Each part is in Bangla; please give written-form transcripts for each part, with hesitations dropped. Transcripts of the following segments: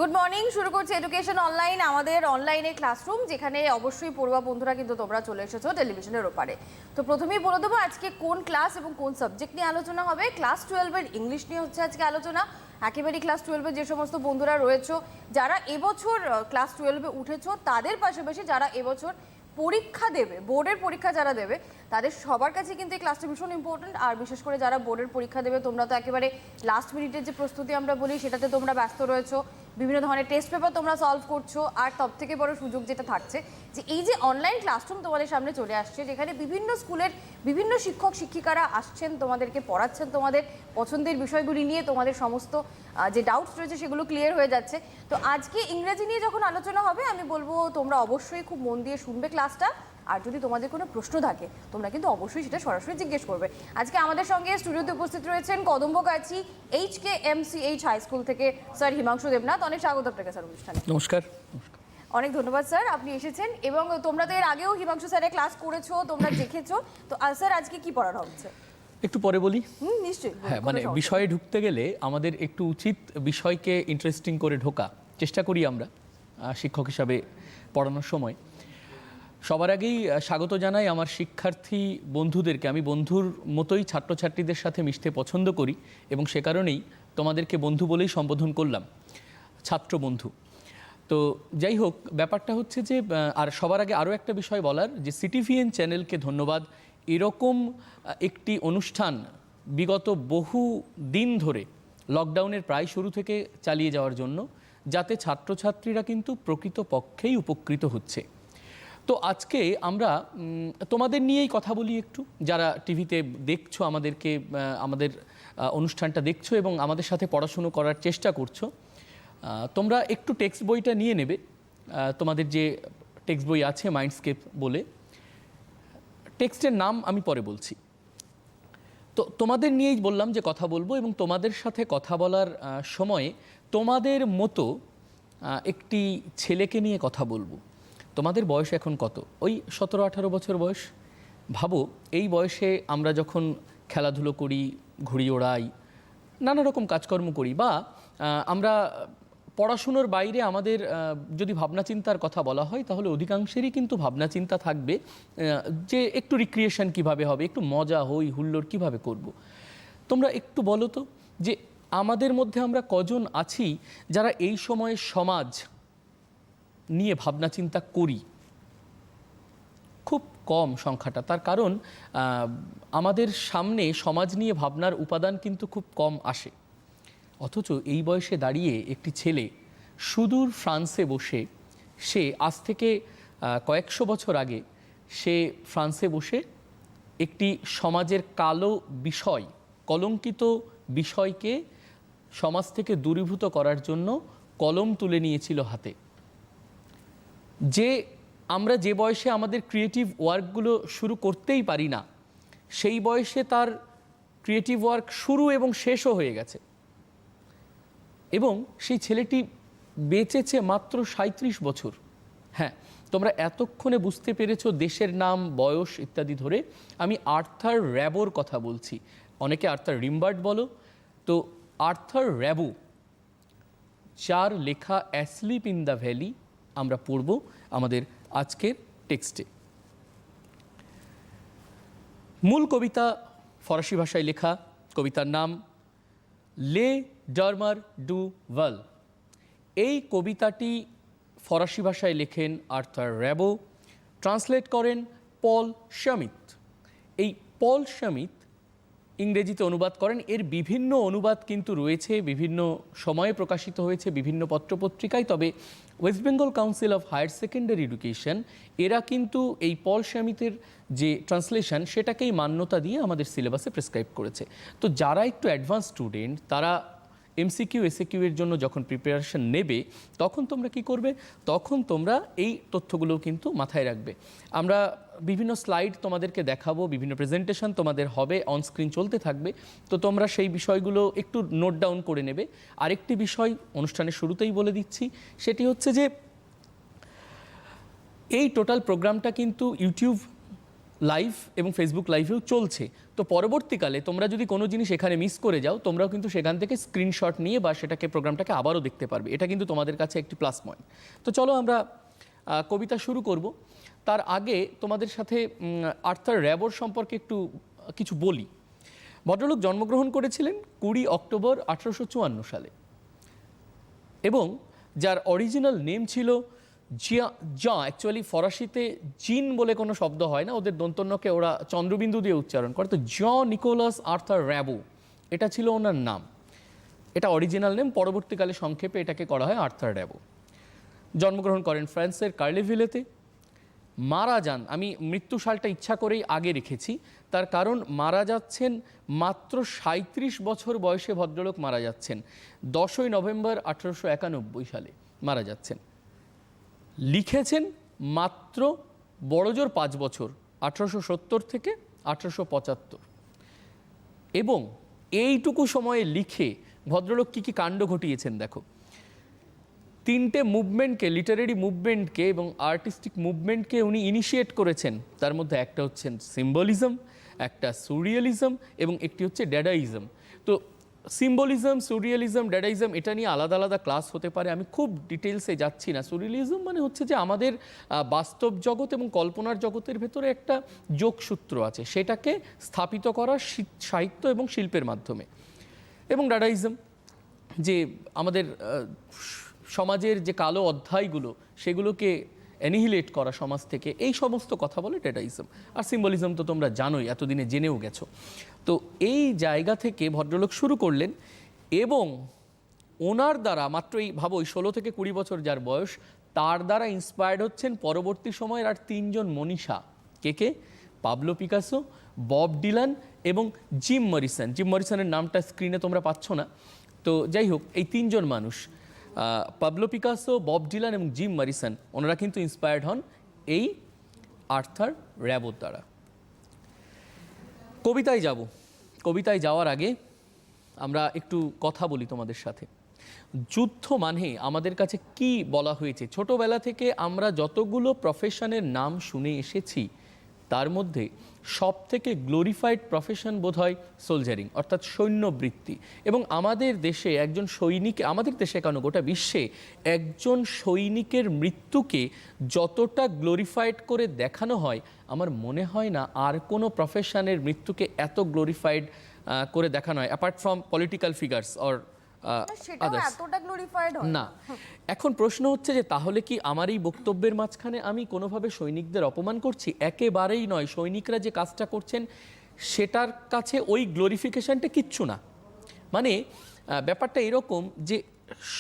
Good morning. শুরু করছি এডুকেশন অনলাইন, আমাদের অনলাইনে ক্লাসরুম, যেখানে অবশ্যই পড়ুয়া বন্ধুরা কিন্তু তোমরা চলে এসেছো টেলিভিশনের ওপারে। তো প্রথমেই বলে দেবো আজকে কোন ক্লাস এবং কোন সাবজেক্ট নিয়ে আলোচনা হবে। ক্লাস 12-এর ইংলিশ নিয়ে হচ্ছে আজকে আলোচনা। একেবারেই ক্লাস 12-এর যে সমস্ত বন্ধুরা রয়েছো, যারা এবছর ক্লাস 12-এ উঠেছো, তাদের পাশাপাশি যারা এবছর পরীক্ষা দেবে, বোর্ডের পরীক্ষা যারা দেবে, তাদের সবার কাছে কিন্তু এই ক্লাসটা ভীষণ ইম্পর্টেন্ট। আর বিশেষ করে যারা বোর্ডের পরীক্ষা দেবে, তোমরা তো একেবারে লাস্ট মিনিটের যে প্রস্তুতি আমরা বলি, সেটাতে তোমরা ব্যস্ত রয়েছো। বিভিন্ন ধরনের টেস্ট পেপার তোমরা সলভ করছো। আর সব থেকে বড় সুযোগ যেটা থাকছে, যে এই যে অনলাইন ক্লাসরুম তোমাদের সামনে চলে আসছে, যেখানে বিভিন্ন স্কুলের বিভিন্ন শিক্ষক শিক্ষিকারা আসছেন, তোমাদেরকে পড়াচ্ছেন, তোমাদের পছন্দের বিষয়গুলি নিয়ে তোমাদের সমস্ত যে ডাউটস রয়েছে সেগুলো ক্লিয়ার হয়ে যাচ্ছে। তো আজকে ইংরেজি নিয়ে যখন আলোচনা হবে, আমি বলবো তোমরা অবশ্যই খুব মন দিয়ে শুনবে ক্লাসটা। আর যদি তোমাদের কোনো প্রশ্ন থাকে, তোমরা কিন্তু অবশ্যই সেটা সরাসরি জিজ্ঞেস করবে। আজকে আমাদের সঙ্গে স্টুডিওতে উপস্থিত রয়েছেন কদম্বগাছি HKMCH হাই স্কুল থেকে স্যার হিমাংশু দেবনাথ। অনেক স্বাগত আপনাকে স্যার অনুষ্ঠানে। নমস্কার। অনেক ধন্যবাদ স্যার, আপনি এসেছেন। এবং তোমরা তো এর আগেও হিমাংশু স্যারের ক্লাস করেছো, তোমরা দেখেছো। তো স্যার আজকে কি পড়ানো হচ্ছে একটু পরে বলি। নিশ্চয়ই। হ্যাঁ, মানে বিষয়ে ঢুকতে গেলে আমাদের একটু উচিত বিষয়কে ইন্টারেস্টিং করে ঢোকা। চেষ্টা করি আমরা শিক্ষক হিসাবে পড়ানোর সময়। সবার আগেই স্বাগত জানাই আমার শিক্ষার্থী বন্ধুদেরকে। আমি বন্ধুর মতোই ছাত্রছাত্রীদের সাথে মিশতে পছন্দ করি এবং সে কারণেই তোমাদেরকে বন্ধু বলেই সম্বোধন করলাম, ছাত্র বন্ধু। তো যাই হোক, ব্যাপারটা হচ্ছে যে, আর সবার আগে আরও একটা বিষয় বলার, যে সিটিভিএন চ্যানেলকে ধন্যবাদ। এরকম একটি অনুষ্ঠান বিগত বহু দিন ধরে লকডাউনের প্রায় শুরু থেকে চালিয়ে যাওয়ার জন্য, যাতে ছাত্রছাত্রীরা কিন্তু প্রকৃতপক্ষেই উপকৃত হচ্ছে। তো আজকে আমরা তোমাদের নিয়েই কথা বলি একটু, যারা টিভিতে দেখছো আমাদেরকে, আমাদের অনুষ্ঠানটা দেখছো এবং আমাদের সাথে পড়াশুনো করার চেষ্টা করছো। তোমরা একটু টেক্সট বইটা নিয়ে নেবে, তোমাদের যে টেক্সট বই আছে মাইন্ডস্কেপ বলে। টেক্সটের নাম আমি পরে বলছি। তো তোমাদের নিয়েই বললাম যে কথা বলবো, এবং তোমাদের সাথে কথা বলার সময়ে তোমাদের মতো একটি ছেলেকে নিয়ে কথা বলবো। তোমাদের বয়স এখন কত? ওই 17-18 বছর বয়স। ভাবো, এই বয়সে আমরা যখন খেলাধুলো করি, ঘুড়ি ওড়াই, নানা রকম কাজকর্ম করি, বা আমরা পড়াশুনোর বাইরে আমাদের যদি ভাবনা চিন্তার কথা বলা হয়, তাহলে অধিকাংশেরই কিন্তু ভাবনা চিন্তা থাকবে যে একটু রিক্রিয়েশন কিভাবে হবে, একটু মজা হই হুল্লোড় কিভাবে করব। তোমরা একটু বলো তো, যে আমাদের মধ্যে আমরা কজন আছি যারা এই সময়ে সমাজ নিয়ে ভাবনা চিন্তা করি? খুব কম সংখ্যাটা। তার কারণ আমাদের সামনে সমাজ নিয়ে ভাবনার উপাদান কিন্তু খুব কম আসে। অথচ এই বয়সে দাঁড়িয়ে একটি ছেলে সুদূর ফ্রান্সে বসে, সে আজ থেকে কয়েকশো বছর আগে সে ফ্রান্সে বসে একটি সমাজের কালো বিষয়, কলঙ্কিত বিষয়কে সমাজ থেকে দূরীভূত করার জন্য কলম তুলে নিয়েছিল হাতে। যে আমরা যে বয়সে আমাদের ক্রিয়েটিভ ওয়ার্কগুলো শুরু করতেই পারি না, সেই বয়সে তার ক্রিয়েটিভ ওয়ার্ক শুরু এবং শেষও হয়ে গেছে। এবং সেই ছেলেটি বেঁচেছে মাত্র 37 বছর। হ্যাঁ, তোমরা এতক্ষণে বুঝতে পেরেছো দেশের নাম, বয়স ইত্যাদি ধরে আমি আর্থার র্যাবোর কথা বলছি। অনেকে আর্থার রিম্বার্ট বলো। তো আর্থার র্যাবো, যার লেখা অ্যাসলিপ ইন দ্য ভ্যালি, আমরা পড়ব আমাদের আজকের টেক্সটে। মূল কবিতা ফরাসি ভাষায় লেখা। কবিতার নাম লে ডরমার ডু ভাল। এই কবিতাটি ফরাসি ভাষায় লেখেন আর্থার র্যাবো, ট্রান্সলেট করেন পল শামিত। এই পল শামিত ইংরেজিতে অনুবাদ করেন। এর বিভিন্ন অনুবাদ কিন্তু রয়েছে, বিভিন্ন সময়ে প্রকাশিত হয়েছে বিভিন্ন পত্রপত্রিকায়। তবে West Bengal council of higher secondary education, এরা কিন্তু এই পল শামিতের যে ট্রান্সলেশন, সেটাকেই মান্যতা দিয়ে আমাদের সিলেবাসে প্রেসক্রাইব করেছে। তো যারা একটু অ্যাডভান্স স্টুডেন্ট, তারা MCQ SAQ এর জন্য যখন প্রিপারেশন নেবে, তখন তোমরা কি করবে? তখন তোমরা এই তথ্যগুলো কিন্তু মাথায় রাখবে। আমরা বিভিন্ন স্লাইড তোমাদেরকে দেখাবো, বিভিন্ন প্রেজেন্টেশন তোমাদের হবে, অনস্ক্রিন চলতে থাকবে। তো তোমরা সেই বিষয়গুলো একটু নোট ডাউন করে নেবে। আরেকটি বিষয় অনুষ্ঠানের শুরুতেই বলে দিচ্ছি, সেটি হচ্ছে যে এই টোটাল প্রোগ্রামটা কিন্তু ইউটিউব লাইভ এবং ফেসবুক লাইভেও চলছে। তো পরবর্তীকালে তোমরা যদি কোনো জিনিস এখানে মিস করে যাও, তোমরাও কিন্তু সেখান থেকে স্ক্রিনশট নিয়ে বা সেটাকে প্রোগ্রামটাকে আবারও দেখতে পারবে। এটা কিন্তু তোমাদের কাছে একটি প্লাস পয়েন্ট। তো চলো আমরা কবিতা শুরু করব। তার আগে তোমাদের সাথে আর্থার র্যাবোর সম্পর্কে একটু কিছু বলি। ভদ্রলোক জন্মগ্রহণ করেছিলেন 20 অক্টোবর 1854 সালে এবং যার অরিজিনাল নেম ছিল অ্যাকচুয়ালি ফরাসিতে জিন বলে কোনো শব্দ হয় না, ওদের দন্তন্যকে ওরা চন্দ্রবিন্দু দিয়ে উচ্চারণ করে। তো নিকোলাস আর্থার র্যাবো এটা ছিল ওনার নাম, এটা অরিজিনাল নেম। পরবর্তীকালে সংক্ষেপে এটাকে করা হয় আর্থার র্যাবো। জন্মগ্রহণ করেন ফ্রান্সের কার্লেভিলেতে। মারা যান, আমি মৃত্যু সালটা ইচ্ছা করেই আগে রেখেছি, তার কারণ মারা যাচ্ছেন মাত্র 37 বছর বয়সে ভদ্রলোক মারা যাচ্ছেন। 10ই নভেম্বর 1891 সালে মারা যাচ্ছেন। লিখেছেন মাত্র বড়জোর 5 বছর, 1870 থেকে 1875। এবং এইটুকু সময়ে লিখে ভদ্রলোক কী কী কাণ্ড ঘটিয়েছেন দেখো। 3টে মুভমেন্টকে, লিটারেরি মুভমেন্টকে এবং আর্টিস্টিক মুভমেন্টকে উনি ইনিশিয়েট করেছেন। তার মধ্যে একটা হচ্ছেন সিম্বলিজম, একটা সুরিয়ালিজম এবং একটি হচ্ছে ড্যাডাইজম। তো সিম্বলিজম, সুরিয়ালিজম, ড্যাডাইজম এটা নিয়ে আলাদা আলাদা ক্লাস হতে পারে, আমি খুব ডিটেলসে যাচ্ছি না। সুরিয়ালিজম মানে হচ্ছে যে আমাদের বাস্তব জগৎ এবং কল্পনার জগতের ভেতরে একটা যোগসূত্র আছে, সেটাকে স্থাপিত করা সাহিত্য এবং শিল্পের মাধ্যমে। এবং ড্যাডাইজম যে আমাদের সমাজের যে কালো অধ্যায়গুলো সেগুলোকে অ্যানিহিলেট করা সমাজ থেকে, এই সমস্ত কথা বলে ড্যাডাইজম। আর সিম্বলিজম তো তোমরা জানোই, এতদিনে জেনেও গেছো। তো এই জায়গা থেকে ভদ্রলোক শুরু করলেন এবং ওনার দ্বারা মাত্র এই ভাবো 16 থেকে 20 বছর যার বয়স, তার দ্বারা ইন্সপায়ার্ড হচ্ছেন পরবর্তী সময়ের আর 3জন মনীষা। কে? পাবলো পিকাসো, বব ডিলান এবং জিম মরিসন। জিম মরিসনের নামটা স্ক্রিনে তোমরা পাচ্ছ না। তো যাই হোক, এই 3জন মানুষ, পাবলো পিকাসো, বব ডিলান এবং জিম মরিসন, ওনারা কিন্তু ইন্সপায়ার্ড হন এই আর্থার র্যাবোর দ্বারা। কবিতায় যাব। কবিতায় যাওয়ার আগে আমরা একটু কথা বলি তোমাদের সাথে। যুদ্ধ মানে আমাদের কাছে কি বলা হয়েছে? ছোটবেলা থেকে আমরা যতগুলো প্রফেশনের নাম শুনে এসেছি তার মধ্যে সব থেকে গ্লোরিফাইড প্রফেশন বোধ হয় সোলজারিং, অর্থাৎ সৈন্যবৃত্তি। এবং আমাদের দেশে একজন সৈনিক, আমাদের দেশে কেন গোটা বিশ্বে একজন সৈনিকের মৃত্যুকে যতটা গ্লোরিফাইড করে দেখানো হয়, আমার মনে হয় না আর কোনো প্রফেশনের মৃত্যুকে এত গ্লোরিফাইড করে দেখানো হয়, apart from political figures or না। এখন প্রশ্ন হচ্ছে যে তাহলে কি আমার এই বক্তব্যের মাঝখানে আমি কোনোভাবে সৈনিকদের অপমান করছি? একেবারেই নয়। সৈনিকরা যে কাজটা করছেন সেটার কাছে ওই গ্লোরিফিকেশনটা কিচ্ছু না। মানে ব্যাপারটা এরকম যে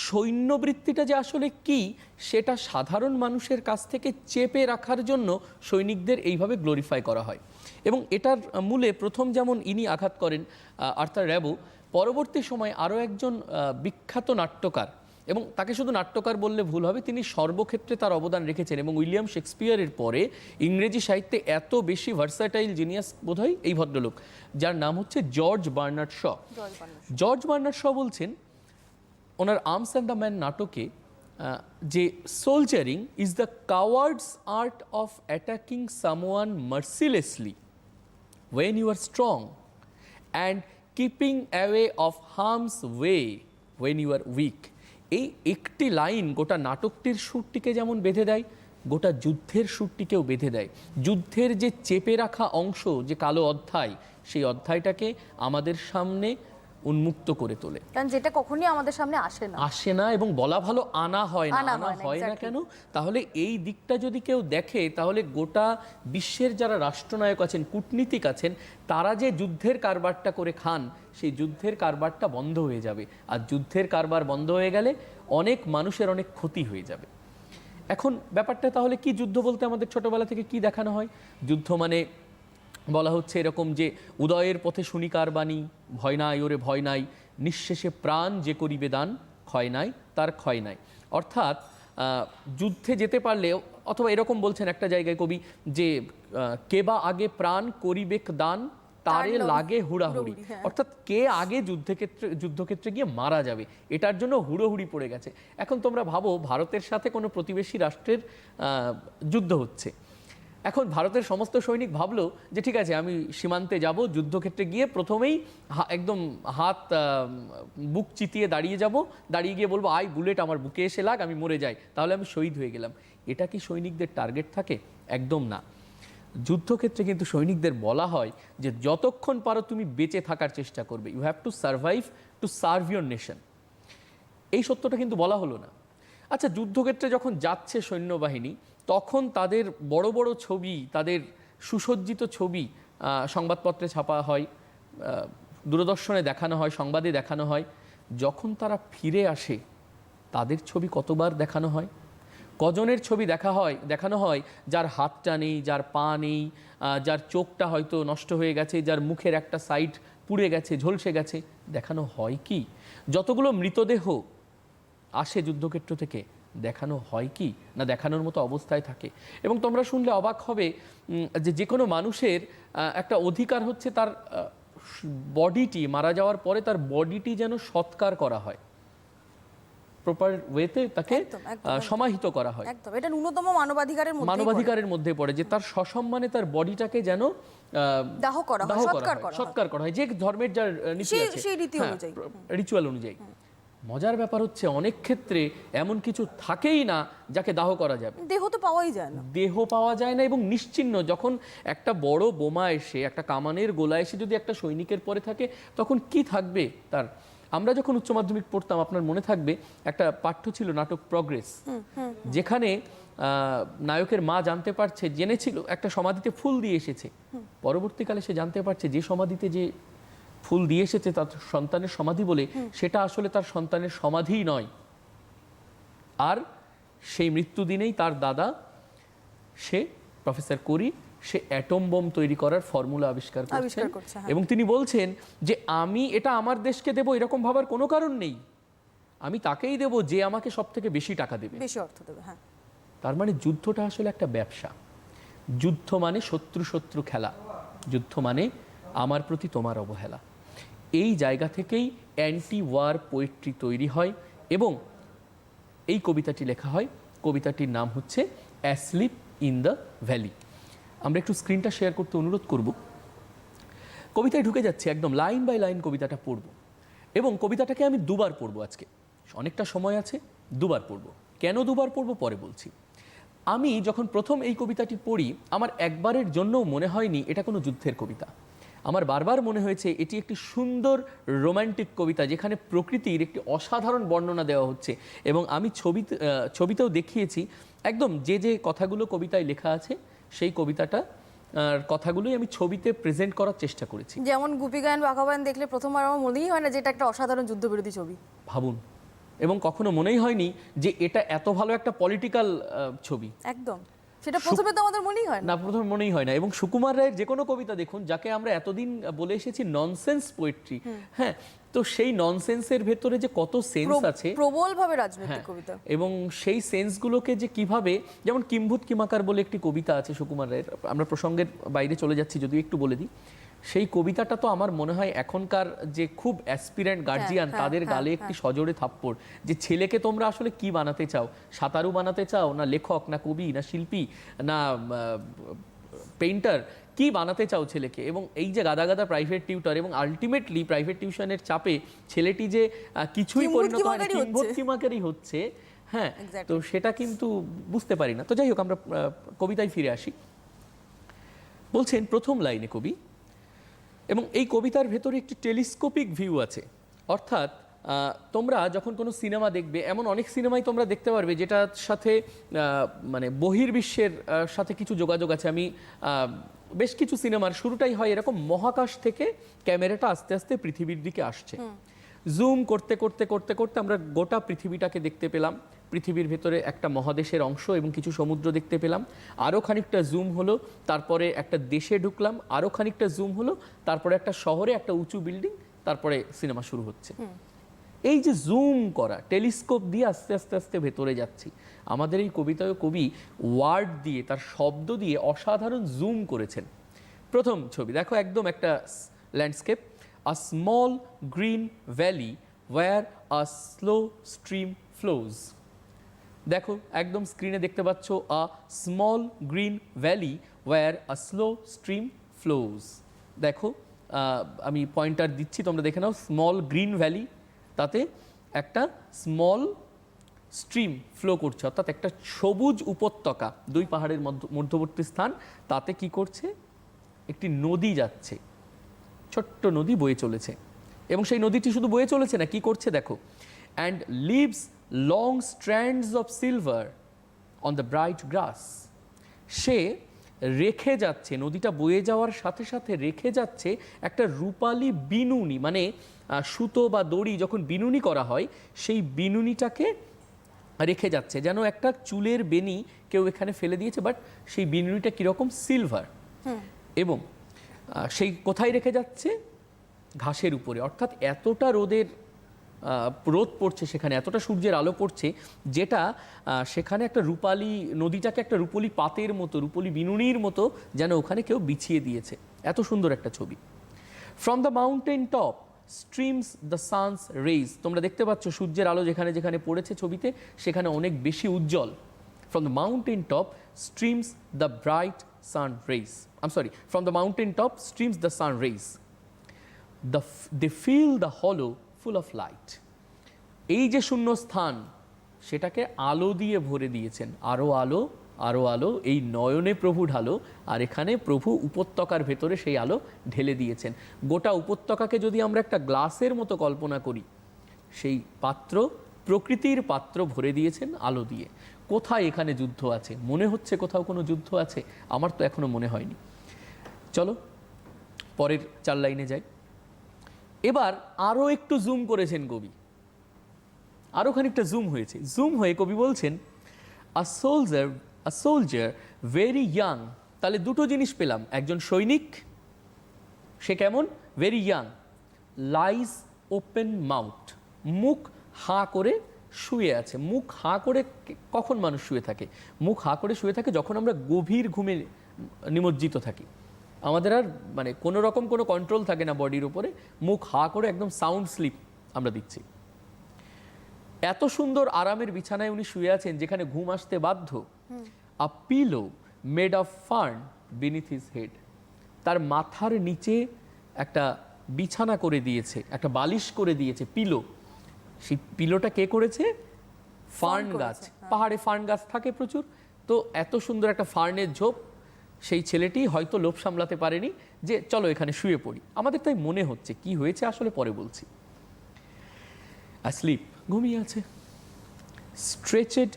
সৈন্যবৃত্তিটা যে আসলে কি সেটা সাধারণ মানুষের কাছ থেকে চেপে রাখার জন্য সৈনিকদের এইভাবে গ্লোরিফাই করা হয়। এবং এটার মূলে প্রথম যেমন ইনি আঘাত করেন আর্থার র্যাবো, পরবর্তী সময়ে আরও একজন বিখ্যাত নাট্যকার, এবং তাকে শুধু নাট্যকার বললে ভুল হবে, তিনি সর্বক্ষেত্রে তার অবদান রেখেছেন। এবং উইলিয়াম শেক্সপিয়ারের পরে ইংরেজি সাহিত্যে এত বেশি ভার্সাটাইল জিনিয়াস বোধহয় এই ভদ্রলোক, যার নাম হচ্ছে George Bernard Shaw. George Bernard Shaw বলছেন ওনার আর্মস অ্যান্ড দ্য ম্যান নাটকে যে soldiering is the coward's art of attacking someone mercilessly when you are strong and keeping away of harm's way when you are weak। এই একটি লাইন গোটা নাটকটির সুরটিকে যেমন বেঁধে দেয়, গোটা যুদ্ধের সুরটিকেও বেঁধে দেয়। যুদ্ধের যে চেপে রাখা অংশ, যে কালো অধ্যায়, সেই অধ্যায়টাকে আমাদের সামনে উন্মুক্ত করে তোলে, কারণ যেটা কখনোই আমাদের সামনে আসে না এবং বলা ভালো আনা হয় না কেন? তাহলে এই দিকটা যদি কেউ দেখে, তাহলে গোটা বিশ্বের যারা রাষ্ট্রনায়ক আছেন, কূটনীতিক আছেন, তারা যে যুদ্ধের কারবারটা করে খান, সেই যুদ্ধের কারবারটা বন্ধ হয়ে যাবে। আর যুদ্ধের কারবার বন্ধ হয়ে গেলে অনেক মানুষের অনেক ক্ষতি হয়ে যাবে। এখন ব্যাপারটা তাহলে কি? যুদ্ধ বলতে আমাদের ছোটবেলা থেকে কি দেখানো হয়? যুদ্ধ মানে বলা হচ্ছে এরকম যে উদয়ের পথে শুনিকার বাণী, ভয় নাই ওরে ভয় নাই, নিঃশেষে প্রাণ যে করিবে দান, ক্ষয় নাই তার ক্ষয় নাই। অর্থাৎ যুদ্ধে যেতে পারলে, অথবা এরকম বলছেন একটা জায়গায় কবি যে কেবা আগে প্রাণ করিবেক দান, তারে লাগে হুড়াহুড়ি। অর্থাৎ কে আগে যুদ্ধক্ষেত্রে গিয়ে মারা যাবে, এটার জন্য হুড়োহুড়ি পড়ে গেছে। এখন তোমরা ভাবো, ভারতের সাথে কোনো প্রতিবেশী রাষ্ট্রের যুদ্ধ হচ্ছে, এখন ভারতের সমস্ত সৈনিক ভাবলো যে ঠিক আছে আমি সীমান্তে যাব, যুদ্ধক্ষেত্রে গিয়ে প্রথমেই একদম হাত বুক চিতিয়ে দাঁড়িয়ে গিয়ে বলবো আই বুলেট আমার বুকে এসে লাগ, আমি মরে যাই, তাহলে আমি শহীদ হয়ে গেলাম। এটা কি সৈনিকদের টার্গেট থাকে? একদম না। যুদ্ধক্ষেত্রে কিন্তু সৈনিকদের বলা হয় যে যতক্ষণ পারো তুমি বেঁচে থাকার চেষ্টা করবে, you have to survive to serve your nation. এই সত্যটা কিন্তু বলা হলো না। আচ্ছা, যুদ্ধক্ষেত্রে যখন যাচ্ছে সৈন্যবাহিনী, তখন তাদের বড় বড় ছবি, তাদের সুসজ্জিত ছবি সংবাদপত্রে ছাপা হয়, দূরদর্শনে দেখানো হয়, সংবাদে দেখানো হয়। যখন তারা ফিরে আসে তাদের ছবি কতবার দেখানো হয়? কজনের ছবি দেখানো হয় যার হাতটা নেই, যার পা নেই, যার চোখটা হয়তো নষ্ট হয়ে গেছে, যার মুখের একটা সাইড পুড়ে গেছে, ঝলসে গেছে। দেখানো হয় কি? যতগুলো মৃতদেহ আসে যুদ্ধক্ষেত্র থেকে, দেখানো হয় কি? না দেখানোর মতো অবস্থায় থাকে। এবং তোমরা শুনলে অবাক হবে যে কোনো মানুষের একটা অধিকার হচ্ছে তার বডিটি, মারা যাওয়ার পরে তার বডিটি যেন সৎকার করা হয়, প্রপার ওয়েতে তাকে সমাহিত করা হয়। একদম, এটা ন্যূনতম মানবাধিকারের মধ্যে পড়ে যে তার সসম্মানে তার বডিটাকে যেন দাহ করা হয়, সৎকার করা হয়, যে ধর্মের যার নীতি আছে, সেই রীতি অনুযায়ী, রিচুয়াল অনুযায়ী। মজার ব্যাপার হচ্ছে অনেক ক্ষেত্রে এমন কিছু থাকেই না যাকে দাহ করা যাবে। দেহ তো পাওয়াই যায় না, দেহ পাওয়া যায় না। এবং নিশ্চিহ্ন, যখন একটা বড় বোমা এসে, একটা কামানের গোলা এসে যদি একটা সৈনিকের পরে থাকে, তখন কি থাকবে তার? আমরা যখন উচ্চ মাধ্যমিক পড়তাম, আপনার মনে থাকবে একটা পাঠ্য ছিল নাটক প্রগ্রেস, যেখানে নায়কের মা জেনেছিল একটা সমাধিতে ফুল দিয়ে এসেছে। পরবর্তীকালে সে জানতে পারছে যে সমাধিতে যে ফুল দিয়ে এসেছে তার সন্তানের সমাধি বলে, সেটা আসলে তার সন্তানের সমাধিই নয়। আর সেই মৃত্যু দিনেই তার দাদা, সে প্রফেসর কোরি, সে অ্যাটম বোম তৈরি করার ফর্মুলা আবিষ্কার করছে। এবং তিনি বলছেন যে আমি এটা আমার দেশকে দেব এরকম ভাবার কোনো কারণ নেই, আমি তাকেই দেব যে আমাকে সব থেকে বেশি টাকা দেবে, বেশি অর্থ দেবে। হ্যাঁ, তার মানে যুদ্ধটা আসলে একটা ব্যবসা। যুদ্ধ মানে শত্রু খেলা, যুদ্ধ মানে আমার প্রতি তোমার অবহেলা। এই জায়গা থেকেই অ্যান্টি ওয়ার পোয়েট্রি তৈরি হয় এবং এই কবিতাটি লেখা হয়। কবিতাটির নাম হচ্ছে অ্যাসলিপ ইন দ্য ভ্যালি। আমরা একটু স্ক্রিনটা শেয়ার করতে অনুরোধ করব। কবিতায় ঢুকে যাচ্ছে, একদম লাইন বাই লাইন কবিতাটা পড়ব। এবং কবিতাটাকে আমি দুবার পড়ব আজকে, অনেকটা সময় আছে, দুবার পড়ব। কেন দুবার পড়ব পরে বলছি। আমি যখন প্রথম এই কবিতাটি পড়ি, আমার একবারের জন্যও মনে হয়নি এটা কোনো যুদ্ধের কবিতা। আমার বারবার মনে হয়েছে এটি একটি সুন্দর রোম্যান্টিক কবিতা, যেখানে প্রকৃতির একটি অসাধারণ বর্ণনা দেওয়া হচ্ছে। এবং আমি ছবিতেও দেখিয়েছি একদম যে কথাগুলো কবিতায় লেখা আছে, সেই কবিতাটা কথাগুলোই আমি ছবিতে প্রেজেন্ট করার চেষ্টা করেছি। যেমন গুপি গায়ন বাঘা বায়ন দেখলে প্রথমবার আমার মনেই হয় না যে এটা একটা অসাধারণ যুদ্ধবিরোধী ছবি, ভাবুন। এবং কখনো মনেই হয়নি যে এটা এত ভালো একটা পলিটিক্যাল ছবি। একদম, সেটা প্রথমে তো আমাদের মনেই হয় না, প্রথমে মনেই হয় না। এবং সুকুমার রায়ের যে কোনো কবিতা দেখুন, যাকে আমরা এতদিন বলে এসেছি ননসেন্স পোয়েট্রি, হ্যাঁ, তো সেই ননসেন্সের ভেতরে যে কত সেন্স আছে, প্রবলভাবে রাজনৈতিক কবিতা, এবং সেই সেন্সগুলোকে যে কিভাবে, যেমন কিম্ভূত কিমাকার বলে একটি কবিতা আছে সুকুমার রায়ের, আমরা প্রসঙ্গের বাইরে চলে যাচ্ছি যদিও একটু বলে দিই। সেই কবিতাটা তো আমার মনে হয় এখনকার যে খুব অ্যাসপিরেন্ট গার্জিয়ান, তাদের গালে একটি সজোরে থাপ্পড়, যে ছেলেকে তোমরা আসলে কি বানাতে চাও? সাঁতারু বানাতে চাও, না লেখক, না কবি, না শিল্পী, না পেইন্টার, কি বানাতে চাও ছেলেকে? এবং এই যে গাদা গাদা প্রাইভেট টিউটর, এবং আলটিমেটলি প্রাইভেট টিউশনের চাপে ছেলেটি যে কিছুই পরিণত হয় না, কিম্ভূত কিমাকারই হচ্ছে, হ্যাঁ, তো সেটা কিন্তু বুঝতে পারি না। তো যাই হোক, আমরা কবিতায় ফিরে আসি। বলছেন প্রথম লাইনে কবি, এবং এই কবিতার ভেতরে একটি টেলিস্কোপিক ভিউ আছে। অর্থাৎ তোমরা যখন কোনো সিনেমা দেখবে, এমন অনেক সিনেমাই তোমরা দেখতে পারবে যেটার সাথে মানে বহির্বিশ্বের সাথে কিছু যোগাযোগ আছে। আমি বেশ কিছু সিনেমার শুরুটাই হয় এরকম, মহাকাশ থেকে ক্যামেরাটা আস্তে আস্তে পৃথিবীর দিকে আসছে, জুম করতে করতে করতে করতে আমরা গোটা পৃথিবীটাকে দেখতে পেলাম। পৃথিবীর ভেতরে একটা মহাদেশের অংশ এবং কিছু সমুদ্র দেখতে পেলাম। আরও খানিকটা জুম হলো, তারপরে একটা দেশে ঢুকলাম, আরও খানিকটা জুম হলো, তারপরে একটা শহরে একটা উঁচু বিল্ডিং, তারপরে সিনেমা শুরু হচ্ছে। এই যে জুম করা, টেলিস্কোপ দিয়ে আস্তে আস্তে আস্তে ভেতরে যাচ্ছি। আমাদের এই কবিতায় কবি ওয়ার্ড দিয়ে, তার শব্দ দিয়ে অসাধারণ জুম করেছেন। প্রথম ছবি দেখো, একদম একটা landscape, a small green valley where a slow stream flows. দেখো একদম স্ক্রিনে দেখতে পাচ্ছ a small green valley where a slow stream flows. দেখো আমি পয়েন্টার দিচ্ছি, তোমরা দেখে নাও। স্মল গ্রিন ভ্যালি, তাতে একটা স্মল স্ট্রিম ফ্লো করছে, অর্থাৎ একটা সবুজ উপত্যকা, দুই পাহাড়ের মধ্যবর্তী স্থান, তাতে কি করছে, একটি নদী যাচ্ছে, ছোট্ট নদী বয়ে চলেছে। এবং সেই নদীটি শুধু বয়ে চলেছে না, কি করছে দেখো, and leaves long strands of silver on the bright grass. সে রেখে যাচ্ছে, নদীটা বয়ে যাওয়ার সাথে সাথে রেখে যাচ্ছে একটা রূপালী বিনুনি, মানে সুতো বা দড়ি যখন বিনুনি করা হয় সেই বিনুনিটাকে রেখে যাচ্ছে, যেন একটা চুলের বেনি কেউ এখানে ফেলে দিয়েছে, বাট সেই বিনুনিটা কীরকম, সিলভার। এবং সেই কোথায় রেখে যাচ্ছে, ঘাসের উপরে। অর্থাৎ এতটা রোদ পড়ছে সেখানে, এতটা সূর্যের আলো পড়ছে, যেটা সেখানে একটা রূপালী, নদীটাকে একটা রূপলি পাতের মতো, রূপলি বিনুনির মতো যেন ওখানে কেউ বিছিয়ে দিয়েছে। এত সুন্দর একটা ছবি। From the mountain top streams the sun's rays. তোমরা দেখতে পাচ্ছ সূর্যের আলো যেখানে যেখানে পড়েছে ছবিতে, সেখানে অনেক বেশি উজ্জ্বল। From the mountain top streams the bright sun rays, from the mountain top streams the sun rays. They fill the hollow full of light. এই যে শূন্য স্থান, সেটাকে আলো দিয়ে ভরে দিয়েছেন, আরো আলো, আরো আলো, এই নয়নে প্রভু ঢালো। আর এখানে প্রভু উপত্যকার ভেতরে সেই আলো ঢেলে দিয়েছেন। গোটা উপত্যকাকে যদি আমরা একটা গ্লাসের মতো কল্পনা করি, সেই পাত্র, প্রকৃতির পাত্র ভরে দিয়েছেন আলো দিয়ে। কোথায় এখানে যুদ্ধ আছে? মনে হচ্ছে কোথাও কোনো যুদ্ধ আছে? আমার তো এখনো মনে হয়নি। চলো পরের 4 লাইনে যাই। এবার আরও একটু জুম করেছেন কবি, আরও খানিকটা জুম হয়েছে। জুম হয়ে কবি বলছেন আ সোলজার ভেরি ইয়াং। তাহলে দুটো জিনিস পেলাম, একজন সৈনিক, সে কেমন, very young, lies open mouth, মুখ হাঁ করে শুয়ে আছে। মুখ হাঁ করে কখন মানুষ শুয়ে থাকে? মুখ হাঁ করে শুয়ে থাকে যখন আমরা গভীর ঘুমে নিমজ্জিত থাকি, আমাদের আর মানে কোনো রকম কোনো কন্ট্রোল থাকে না বডির উপরে, মুখ হাঁ করে একদম সাউন্ড স্লিপ আমরা দিচ্ছি। এত সুন্দর আরামের বিছানায় উনি শুয়ে আছেন যেখানে ঘুম আসতে বাধ্য। A pillow made of fern beneath his head. তার মাথার নিচে একটা বিছানা করে দিয়েছে, একটা বালিশ করে দিয়েছে, পিলো। সেই পিলোটা কে করেছে? ফার্ন গাছ। পাহাড়ে ফার্ন গাছ থাকে প্রচুর, তো এত সুন্দর একটা ফার্নের ঝোপ। সেই ছেলেটি হয়তো লোভ সামলাতে পারেনি যে চলো এখানে শুয়ে পড়ি। আমাদের তাই মনে হচ্ছে, কি হয়েছে আসলে পরে বলছি। asleep, ঘুমিয়ে আছে। stretched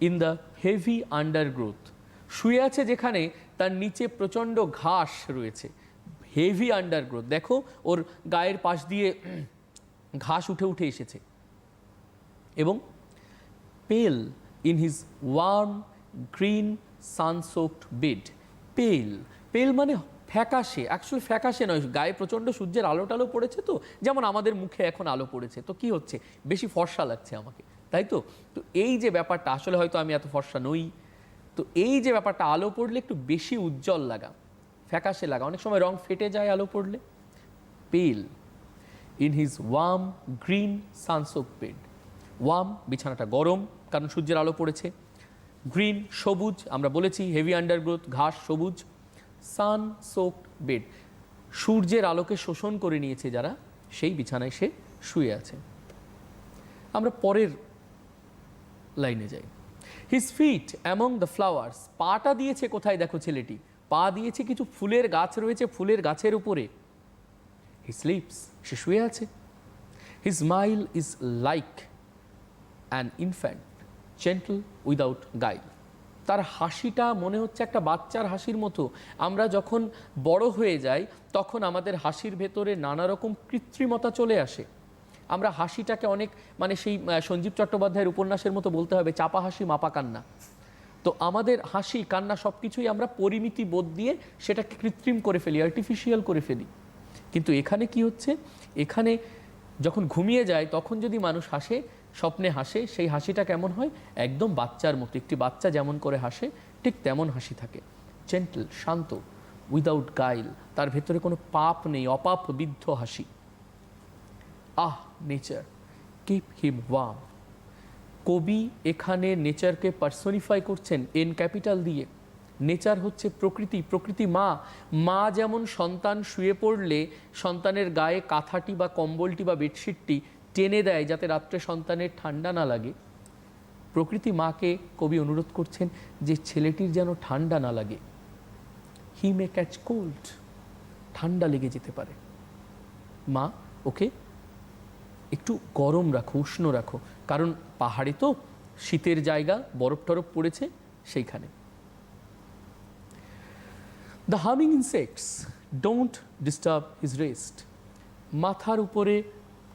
in the heavy undergrowth, শুয়ে আছে যেখানে তার নিচে প্রচণ্ড ঘাস রয়েছে। হেভি আন্ডারগ্রোথ, দেখো ওর গায়ের পাশ দিয়ে ঘাস উঠে উঠে এসেছে। এবং pale in his warm green sunsoaked bed. Pale, pale মানে ফ্যাকাশে। অ্যাকচুয়ালি ফ্যাকাশে নয়, গায়ে প্রচণ্ড সূর্যের আলো টালো পড়েছে, তো যেমন আমাদের মুখে এখন আলো পড়েছে, তো কি হচ্ছে, বেশি ফর্সা লাগছে আমাকে, তাই তো। তো এই যে ব্যাপারটা, আসলে হয়তো আমি এত ফর্সা নই, তো এই যে ব্যাপারটা, আলো পড়লে একটু বেশি উজ্জ্বল লাগা, ফ্যাকাশে লাগা, অনেক সময় রং ফেটে যায় আলো পড়লে। Pale in his warm green sunsoaked bed. Warm, বিছানাটা গরম কারণ সূর্যের আলো পড়েছে। গ্রিন, সবুজ, আমরা বলেছি হেভি আন্ডারগ্রোথ, ঘাস সবুজ। সান সোকড বেড, সূর্যের আলোকে শোষণ করে নিয়েছে যারা, সেই বিছানায় সে শুয়ে আছে। আমরা পরের লাইনে যাই। His fit among the flowers. পাটা দিয়েছে কোথায় দেখো ছেলেটি, পা দিয়েছে কিছু ফুলের গাছ রয়েছে, ফুলের গাছের উপরে। হি স্লিপস, সে শুয়ে আছে। His smile is like an infant gentle without guile. তার হাসিটা মনে হচ্ছে একটা বাচ্চার হাসির মতো। আমরা যখন বড় হয়ে যাই তখন আমাদের হাসির ভেতরে নানা রকম কৃত্রিমতা চলে আসে। আমরা হাসিটাকে অনেক, মানে সেই সঞ্জীব চট্টোপাধ্যায়ের উপন্যাসের মতো বলতে হবে, চাপা হাসি মাপা কান্না। তো আমাদের হাসি কান্না সব কিছুই আমরা পরিমিতি বোধ দিয়ে সেটাকে কৃত্রিম করে ফেলি, আর্টিফিশিয়াল করে ফেলি। কিন্তু এখানে কি হচ্ছে, এখানে যখন ঘুমিয়ে যায় তখন যদি মানুষ হাসে, স্বপ্নে হাসে, সেই হাসিটা কেমন হয়, একদম বাচ্চার মতো। একটি বাচ্চা যেমন করে হাসে ঠিক তেমন হাসি থাকে। জেন্টল, শান্ত, উইদাউট গাইল, তার ভেতরে কোনো পাপ নেই, অপাপ বিদ্ধ হাসি। আহ নেচার, কিপ হিম ওয়ার্ম। কবি এখানে নেচারকে পার্সোনিফাই করছেন এন ক্যাপিটাল দিয়ে। নেচার হচ্ছে প্রকৃতি, প্রকৃতি মা। মা যেমন সন্তান শুয়ে পড়লে সন্তানের গায়ে কাঁথাটি বা কম্বলটি বা বেডশিটটি টেনে দেয় যাতে রাত্রে সন্তানের ঠান্ডা না লাগে, প্রকৃতি মাকে কবি অনুরোধ করছেন যে ছেলেটির যেন ঠান্ডা না লাগে। হি মে ক্যাচ কোল্ড, ঠান্ডা লেগে যেতে পারে, মা ওকে একটু গরম রাখো, উষ্ণ রাখো, কারণ পাহাড়ে তো শীতের জায়গা, বরফ টরফ পড়েছে সেইখানে। The humming insects don't disturb his rest. মাথার উপরে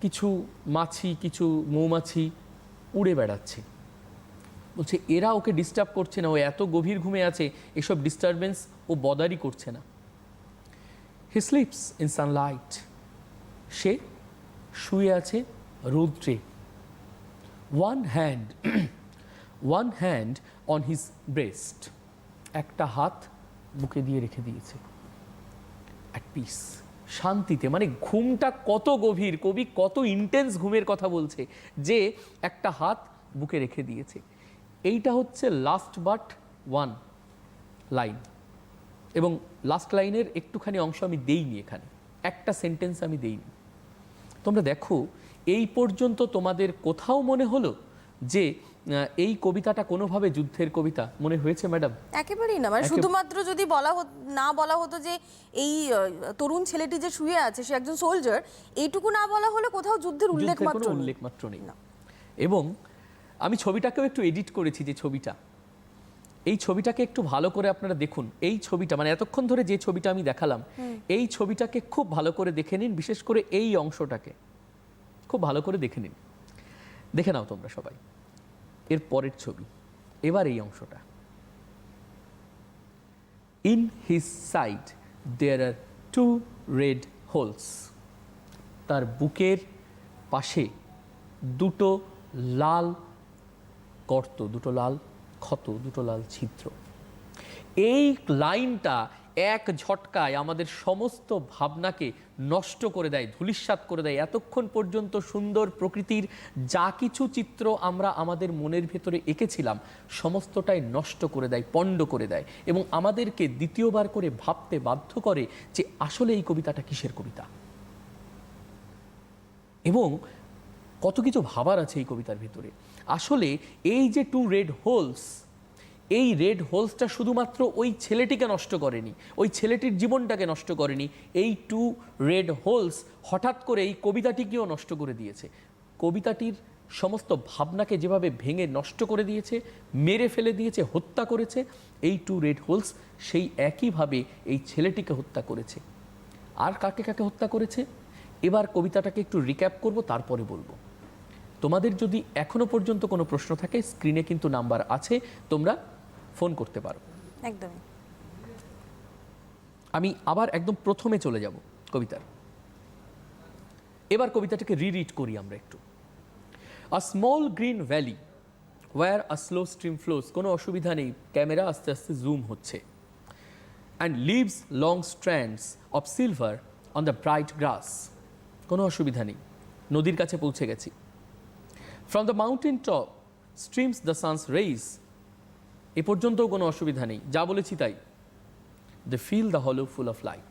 কিছু মাছি, কিছু মৌমাছি উড়ে বেড়াচ্ছে, বলছে এরা ওকে ডিস্টার্ব করছে না, ও এত গভীর ঘুমে আছে, এসব ডিস্টারবেন্স ও বদারই করছে না। হি স্লিপস ইন সানলাইট, সে শুয়ে আছে রৌদ্রে। One hand on his breast, একটা হাত বুকে দিয়ে রেখে দিয়েছে। অ্যাট পিস, শান্তিতে, মানে ঘুমটা কত গভীর, কবি কত ইন্টেন্স ঘুমের কথা বলছে যে একটা হাত বুকে রেখে দিয়েছে। এইটা হচ্ছে লাস্ট বাট ওয়ান লাইন, এবং লাস্ট লাইনের একটুখানি অংশ আমি দেইনি এখানে, একটা সেন্টেন্স আমি দেইনি। তোমরা দেখো এই পর্যন্ত তোমাদের কোথাও মনে হলো যে এই কবিতাটা কোনোভাবে যুদ্ধের কবিতা মনে হয়েছে ম্যাডাম? একেবারেই না, মানে শুধুমাত্র যদি না বলা হতো যে এই তরুণ ছেলেটি যে শুয়ে আছে সে একজন সোলজার, এইটুকু না বলা হলে কোথাও যুদ্ধের উল্লেখ মাত্র নেই। এবং আমি ছবিটাকেও একটু এডিট করেছি, যে ছবিটা, এই ছবিটাকে একটু ভালো করে আপনারা দেখুন। এই ছবিটা মানে এতক্ষণ ধরে যে ছবিটা আমি দেখালাম, এই ছবিটাকে খুব ভালো করে দেখে নিন, বিশেষ করে এই অংশটাকে খুব ভালো করে দেখে নিন। দেখে নাও তোমরা সবাই এর পরের ছবি। এবার এই অংশটা, in his side there are 2 red holes, তার বুকের পাশে দুটো লাল গর্ত, দুটো লাল ক্ষত, দুটো লাল ছিদ্র। এই লাইনটা এক ঝটকায় আমাদের সমস্ত ভাবনাকে নষ্ট করে দেয়, ধূলিসাৎ করে দেয়। এতক্ষণ পর্যন্ত সুন্দর প্রকৃতির যা কিছু চিত্র আমরা আমাদের মনের ভেতরে এঁকেছিলাম সমস্তটাই নষ্ট করে দেয়, পণ্ড করে দেয়, এবং আমাদেরকে দ্বিতীয়বার করে ভাবতে বাধ্য করে যে আসলে এই কবিতাটা কিসের কবিতা, এবং কত কিছু ভাবার আছে এই কবিতার ভেতরে। আসলে এই যে 2 red holes, এই রেড হোলসটা শুধুমাত্র ওই ছেলেটিকে নষ্ট করেনি, ওই ছেলেটির জীবনটাকে নষ্ট করেনি, এই 2 red holes হঠাৎ করে এই কবিতাটিকেও নষ্ট করে দিয়েছে। কবিতাটির সমস্ত ভাবনাকে যেভাবে ভেঙে নষ্ট করে দিয়েছে, মেরে ফেলে দিয়েছে, হত্যা করেছে, এই 2 red holes সেই একইভাবে এই ছেলেটিকে হত্যা করেছে। আর কাকে কাকে হত্যা করেছে এবার কবিতাটাকে একটু রিক্যাপ করব, তারপরে বলবো। তোমাদের যদি এখনো পর্যন্ত কোনো প্রশ্ন থাকে, স্ক্রিনে কিন্তু নাম্বার আছে, তোমরা ফোন করতে পারো। একদমই। আমি আবার একদম প্রথমে চলে যাব কবিতার। এবার কবিতাটাকে রিড করি আমরা একটু। A small green valley where a slow stream flows, কোনো অসুবিধা নেই, ক্যামেরা আস্তে আস্তে জুম হচ্ছে। And leaves long strands of silver on the bright grass, কোনো অসুবিধা নেই, নদীর কাছে পৌঁছে গেছি। From the mountain top streams the sun's rays, এ পর্যন্তও কোনো অসুবিধা নেই, যা বলেছি তাই। দে ফিল দ্য হলো ফুল অফ লাইট,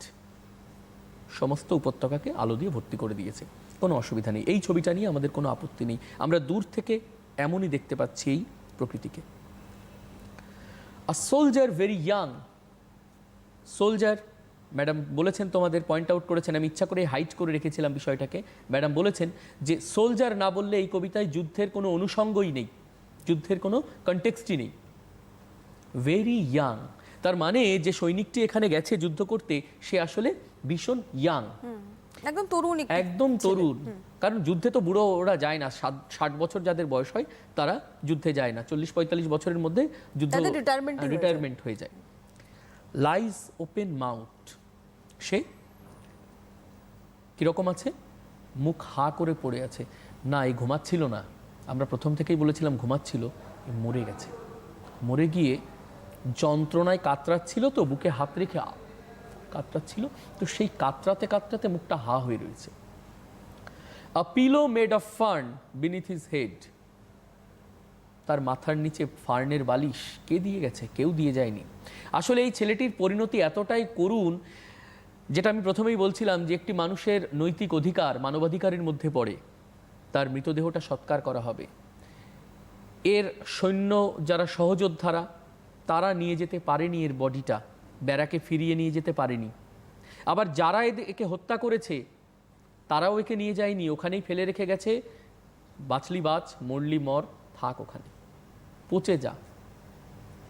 সমস্ত উপত্যকাকে আলো দিয়ে ভর্তি করে দিয়েছে, কোনো অসুবিধা নেই। এই ছবিটা নিয়ে আমাদের কোনো আপত্তি নেই, আমরা দূর থেকে এমনই দেখতে পাচ্ছি এই প্রকৃতিকে। A soldier very young, soldier madam বলেছেন, তোমাদের পয়েন্ট আউট করেছেন, আমি ইচ্ছা করে হাইট করে রেখেছিলাম বিষয়টাকে। ম্যাডাম বলেছেন যে সোলজার না বললে এই কবিতায় যুদ্ধের কোনো অনুষঙ্গই নেই, যুদ্ধের কোনো কনটেক্সটই নেই। ভেরি ইয়াং, তার মানে যে সৈনিকটি এখানে গেছে যুদ্ধ করতে সে আসলে ভীষণ ইয়াং, একদম তরুণ, একদম তরুণ। কারণ যুদ্ধে তো বুড়ো ওরা যায় না, 60 বছর যাদের বয়স হয় তারা যুদ্ধে যায় না, 40-45 বছরের মধ্যে যুদ্ধ রিটায়ারমেন্ট হয়ে যায়। লাইজ ওপেন মাউথ, সে কিরকম আছে, মুখ হা করে পড়ে আছে। না, এই ঘুমাচ্ছিল না, আমরা প্রথম থেকেই বলেছিলাম ঘুমাচ্ছিল, মরে গেছে, মরে গিয়ে যন্ত্রণায় কাতরাচ্ছিল, তো বুকে হাত রেখে কাতরাচ্ছিল, তো সেই কাতরাতে কাতরাতে মুখটা হা হয়ে রয়েছে। A pillow made of fern beneath his head, তার মাথার নিচে ফার্নের বালিশ কে দিয়ে গেছে? কেউ দিয়ে যায়নি। আসলে এই ছেলেটির পরিণতি এতটাই করুণ, যেটা আমি প্রথমেই বলছিলাম যে একটি মানুষের নৈতিক অধিকার মানবাধিকারের মধ্যে পড়ে। তার মৃতদেহটা সৎকার করা হবে, এর সৈন্য যারা সহযোদ্ধারা তারা নিয়ে যেতে পারেনি, এর বডিটা ব্যারাকে ফিরিয়ে নিয়ে যেতে পারেনি। আবার যারা একে হত্যা করেছে তারাও একে নিয়ে যায়নি, ওখানেই ফেলে রেখে গেছে। বাঁচলি বাঁচ, মরলি মর, থাক ওখানে, পচে যা।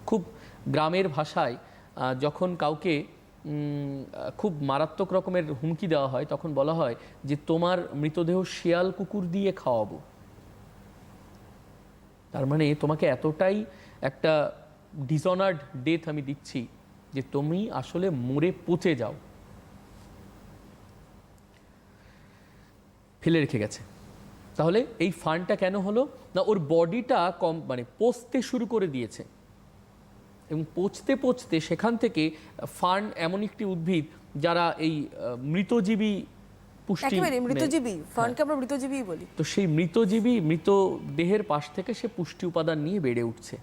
খুব গ্রামের ভাষায় যখন কাউকে খুব মারাত্মক রকমের হুমকি দেওয়া হয় তখন বলা হয় যে তোমার মৃতদেহ শিয়াল কুকুর দিয়ে খাওয়াবো। তার মানে তোমাকে এতটাই একটা ডিসঅনার্ড ডেথ আমি দিচ্ছি যে তুমি আসলে মরে পচে যাও। ফেলে রেখে গেছে। তাহলে এই ফান্ডটা কেন হলো না, ওর বডিটা মানে পচতে শুরু করে দিয়েছে, এবং পচতে পচতে সেখান থেকে ফার্ন এমন একটি উদ্ভিদ যারা এই মৃতজীবী পুষ্টি, মৃতজীবী ফার্নকে আমরা মৃতজীবী বলি, তো সেই মৃতজীবী মৃত দেহের পাশ থেকে সে পুষ্টি উপাদান নিয়ে বেড়ে উঠছে।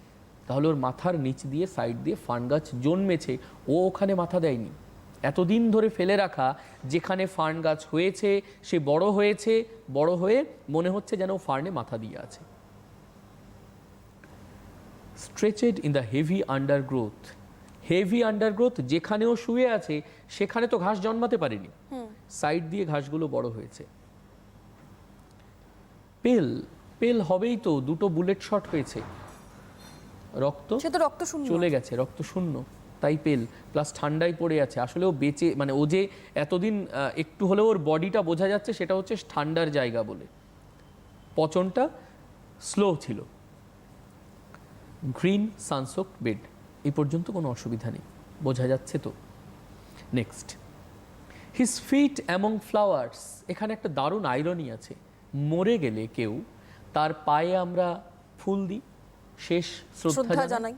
তাহলে ওর মাথার নিচ দিয়ে সাইড দিয়ে ফার্ন গাছ জন্মেছে, ও ওখানে মাথা দেয়নি। এতদিন ধরে ফেলে রাখা যেখানে ফার্ন গাছ হয়েছে, সে বড় হয়েছে, বড় হয়ে মনে হচ্ছে যেন ফার্নে মাথা দিয়ে আছে। স্ট্রেচেড ইন দ্য হেভি আন্ডারগ্রোথ। হেভি আন্ডারগ্রোথ যেখানেও শুয়ে আছে সেখানে তো ঘাস জন্মাতে পারেনি, সাইড দিয়ে ঘাসগুলো বড় হয়েছে। পেল, পেল হবেই তো, দুটো বুলেট শট হয়েছে, রক্ত সে তো রক্ত শূন্য চলে গেছে, রক্ত শূন্য, তাই পেল। প্লাস ঠান্ডায় পড়ে আছে। আসলে ও বেঁচে, মানে ও যে এতদিন একটু হলেও ওর বডিটা বোঝা যাচ্ছে সেটা হচ্ছে ঠান্ডার জায়গা বলে। পচনটা স্লো ছিল। গ্রিন সানসোক বেড, এই পর্যন্ত কোনো অসুবিধা নেই, বোঝা যাচ্ছে তো। Next, his fit among flowers. এখানে একটা দারুণ আইরনি আছে। মরে গেলে কেউ তার পায়ে আমরা ফুল দিই, শেষ শ্রদ্ধা জানাই।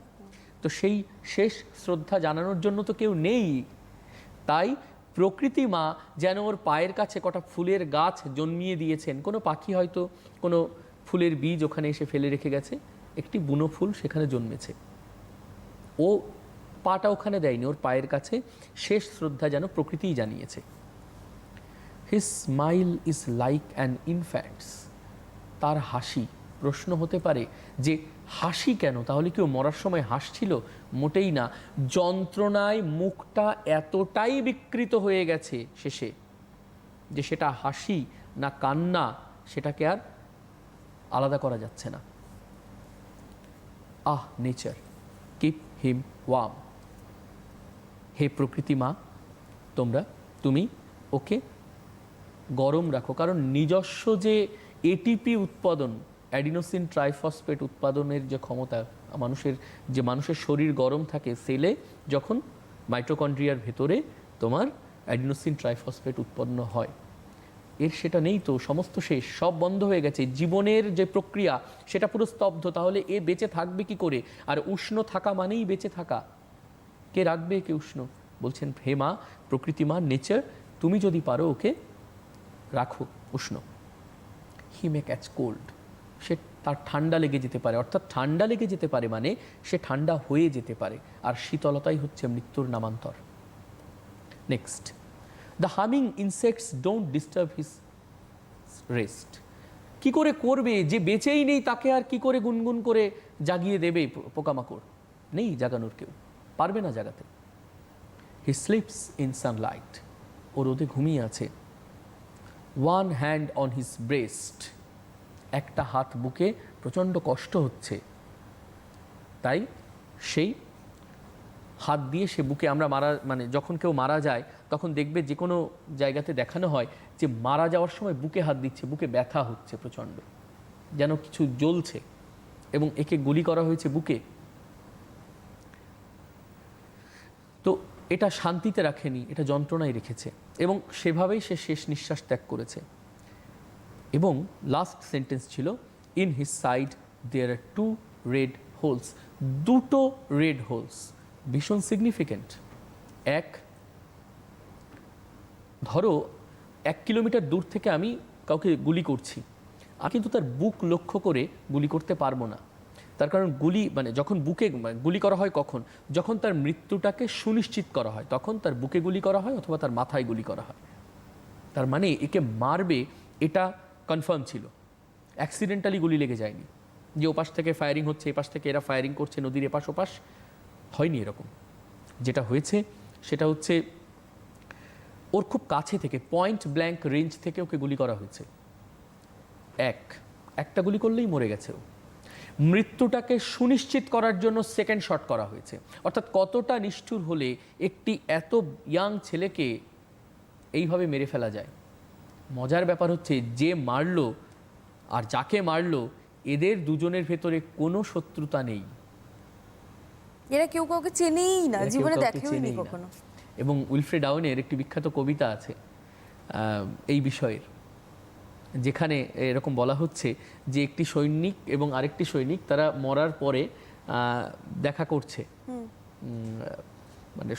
তো সেই শেষ শ্রদ্ধা জানানোর জন্য তো কেউ নেই, তাই প্রকৃতি মা যেন ওর পায়ের কাছে কটা ফুলের গাছ জন্মিয়ে দিয়েছেন। কোনো পাখি হয়তো কোনো ফুলের বীজ ওখানে এসে ফেলে রেখে গেছে, একটি বুনো ফুল সেখানে জন্মেছে, ও পাটা ওখানে দেয়নি, ওর পায়ের কাছে শেষ শ্রদ্ধা যেন প্রকৃতিই জানিয়েছে। His smile is like an infants. তার হাসি, প্রশ্ন হতে পারে যে হাসি কেন? তাহলে কেউ মরার সময় হাসছিল? মোটেই না। যন্ত্রণায় মুখটা এতটাই বিকৃত হয়ে গেছে শেষে যে সেটা হাসি না কান্না সেটাকে আর আলাদা করা যাচ্ছে না। আহ নেচার, কিপ হিম ওয়ার্ম। হে প্রকৃতি মা, তুমি ওকে গরম রাখো। কারণ নিজস্ব যে এটিপি উৎপাদন, অ্যাডিনোসিন ট্রাইফসফেট উৎপাদনের যে ক্ষমতা, মানুষের শরীর গরম থাকে, সেলে যখন মাইটোকন্ড্রিয়ার ভেতরে তোমার অ্যাডিনোসিন ট্রাইফসফেট উৎপন্ন হয়, এর সেটা নেই তো, সমস্ত শেষ, সব বন্ধ হয়ে গেছে। জীবনের যে প্রক্রিয়া সেটা পুরো স্তব্ধ। তাহলে এ বেঁচে থাকবে কি করে? আর উষ্ণ থাকা মানেই বেঁচে থাকা। কে রাখবে একে উষ্ণ? বলছেন হে মা, প্রকৃতি মা, নেচার, তুমি যদি পারো ওকে রাখো উষ্ণ। হি মে ক্যাচ কোল্ড। সে তার ঠান্ডা লেগে যেতে পারে, অর্থাৎ ঠান্ডা লেগে যেতে পারে মানে সে ঠান্ডা হয়ে যেতে পারে, আর শীতলতাই হচ্ছে মৃত্যুর নামান্তর। Next, the humming insects don't disturb his rest. কি করে করবে? যে বেঁচেই নেই তাকে আর কি করে গুনগুন করে জাগিয়ে দেবে পোকামাকড়? নেই জাগানোর কেউ, পারবে না জাগাতে। He sleeps in sunlight. ও রোদে ঘুমিয়ে আছে। One hand on his breast. একটা হাত বুকে, প্রচণ্ড কষ্ট হচ্ছে, তাই সেই হাত দিয়ে সে বুকে, আমরা যখন কেউ মারা যায় তখন দেখবে যে কোনো জায়গাতে দেখানো হয় যে মারা যাওয়ার সময় বুকে হাত দিচ্ছে, বুকে ব্যথা হচ্ছে প্রচণ্ড, যেন কিছু জ্বলছে, এবং একে গুলি করা হয়েছে বুকে। তো এটা শান্তিতে রাখেনি, এটা যন্ত্রণায় রেখেছে, এবং সেভাবেই সে শেষ নিঃশ্বাস ত্যাগ করেছে। এবং লাস্ট সেন্টেন্স ছিল, in his side there are 2 red holes. দুটো রেড হোলস, ভীষণ সিগনিফিক্যান্ট। ধরো 1 কিলোমিটার দূর থেকে আমি কাউকে গুলি করছি, আমি কিন্তু তার বুক লক্ষ্য করে গুলি করতে পারবো না। তার কারণ গুলি মানে যখন বুকে গুলি করা হয় কখন, যখন তার মৃত্যুটাকে সুনিশ্চিত করা হয় তখন তার বুকে গুলি করা হয় অথবা তার মাথায় গুলি করা হয়। তার মানে একে মারবে এটা কনফার্ম ছিল, অ্যাক্সিডেন্টালি গুলি লেগে যায়নি যে ওপাশ থেকে ফায়ারিং হচ্ছে এপাশ থেকে এরা ফায়ারিং করছে নদীর এপাশ ওপাশ, হয়নি এরকম। যেটা হয়েছে সেটা হচ্ছে ওর খুব কাছে থেকে পয়েন্ট ব্ল্যাঙ্ক রেঞ্জ থেকে ওকে গুলি করা হয়েছে। একটা গুলি করলেই মরে গেছে ও। মৃত্যুটাকে সুনিশ্চিত করার জন্য সেকেন্ড শট করা হয়েছে। অর্থাৎ কতটা নিষ্ঠুর হলে একটি এত ইয়াং ছেলেকে এইভাবে মেরে ফেলা যায়। মজার ব্যাপার হচ্ছে যে মারলো আর যাকে মারলো এদের দুজনের ভেতরে কোনো শত্রুতা নেই, এরা কেউ কাউকে চেনেই না, এরা কেউ জীবনে কাউকে দেখেও নি চেনেই না। কখনো। এবং উইলফ্রেড আউনের একটি বিখ্যাত কবিতা আছে এই বিষয়ের, যেখানে এরকম বলা হচ্ছে যে একটি সৈনিক এবং আরেকটি সৈনিক তারা মরার পরে দেখা করছে, মানে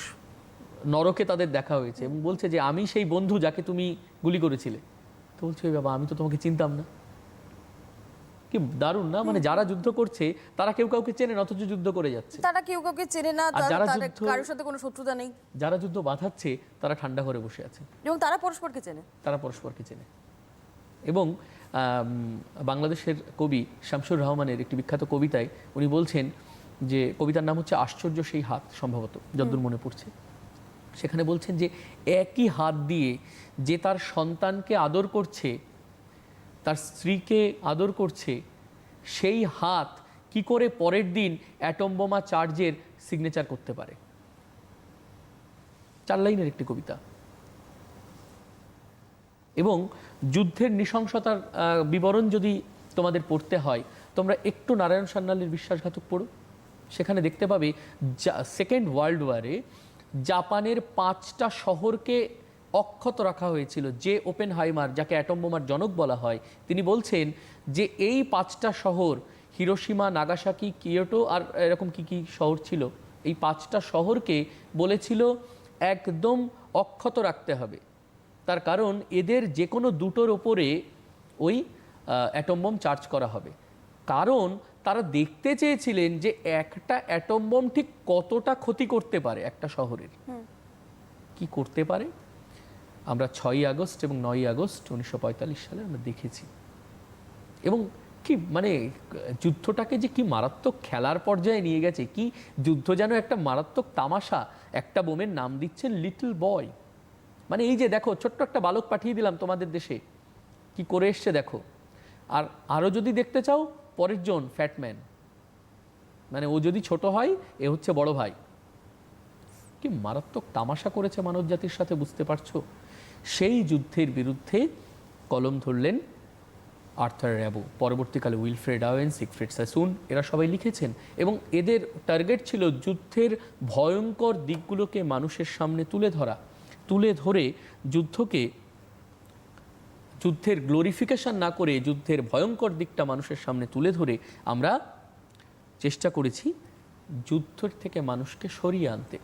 নরকে তাদের দেখা হয়েছে এবং বলছে যে আমি সেই বন্ধু যাকে তুমি গুলি করেছিলে। তো বলছে ওই বাবা আমি তো তোমাকে চিনতাম না। কি দারুণ না, মানে যারা যুদ্ধ করছে তারা কেউ কাউকে চেনে না অথচ যুদ্ধ করে যাচ্ছে। তারা কেউ কাউকে চেনে না, আর যারা তাদের যুদ্ধ- কারোর সাথে কোনো শত্রুতা নেই, যারা যুদ্ধ বাঁধাচ্ছে তারা ঠান্ডা ঘরে বসে আছে, এবং তারা পরস্পরকে চেনে। তারা পরস্পরকে চেনে। এবং বাংলাদেশের কবি শামসুর রহমানের একটি বিখ্যাত কবিতায় উনি বলছেন যে, কবিতার নাম হচ্ছে আশ্চর্য সেই হাত, সম্ভবত যতদূর মনে পড়ছে। সেখানে বলছেন যে একই হাত দিয়ে যে তার সন্তানকে আদর করছে, তার স্ত্রীকে আদর করছে, সেই হাত কি করে পরের দিন অ্যাটম বোমা চার্জের সিগনেচার করতে পারে। 4 লাইনের একটি কবিতা। এবং যুদ্ধের নৃশংসতার বিবরণ যদি তোমাদের পড়তে হয়, তোমরা একটু নারায়ণ সান্যালের বিশ্বাসঘাতক পড়ো। সেখানে দেখতে পাবে সেকেন্ড ওয়ার্ল্ড ওয়ারে জাপানের 5টা শহরকে অক্ষত রাখা হয়েছিল। যে ওপেনহাইমার, যাকে অ্যাটম বোমার জনক বলা হয়, তিনি বলছেন যে এই 5টা শহর, হিরোশিমা, নাগাসাকি, কিয়োটো আর এরকম কি কি শহর ছিল, এই 5টা শহরকে বলেছিল একদম অক্ষত রাখতে হবে। তার কারণ এদের যে কোনো দুটোর ওপরে ওই অ্যাটম বোম চার্জ করা হবে। কারণ তারা দেখতে চেয়েছিলেন যে একটা অ্যাটম বোম ঠিক কতটা ক্ষতি করতে পারে একটা শহরের। কি করতে পারে আমরা 6ই আগস্ট এবং 9ই আগস্ট 1945 সালে আমরা দেখেছি। এবং কি মানে যুদ্ধটাকে যে কি মারাত্মক খেলার পর্যায়ে নিয়ে গেছে, কি যুদ্ধ যেন একটা মারাত্মক তামাশা। একটা বোমের নাম দিচ্ছেন লিটল বয়। মানে এই যে দেখো ছোট্ট একটা বালক পাঠিয়ে দিলাম তোমাদের দেশে, কি করে এসছে দেখো। আর আরও যদি দেখতে চাও পরের জন ফ্যাটম্যান, মানে ও যদি ছোট হয় এ হচ্ছে বড় ভাই। কি মারাত্মক তামাশা করেছে মানব জাতির সাথে, বুঝতে পারছো? সেই যুদ্ধের বিরুদ্ধে কলম ধরলেন আর্থার র্যাবো, পরবর্তীকালে উইলফ্রেড আওয়েন, সিগফ্রিড সাসুন, এরা সবাই লিখেছেন। এবং এদের টার্গেট ছিল যুদ্ধের ভয়ঙ্কর দিকগুলোকে মানুষের সামনে তুলে ধরা, তুলে ধরে যুদ্ধের গ্লোরিফিকেশন না করে যুদ্ধের ভয়ঙ্কর দিকটা মানুষের সামনে তুলে ধরে আমরা চেষ্টা করেছি যুদ্ধের থেকে মানুষকে সরিয়ে আনতে।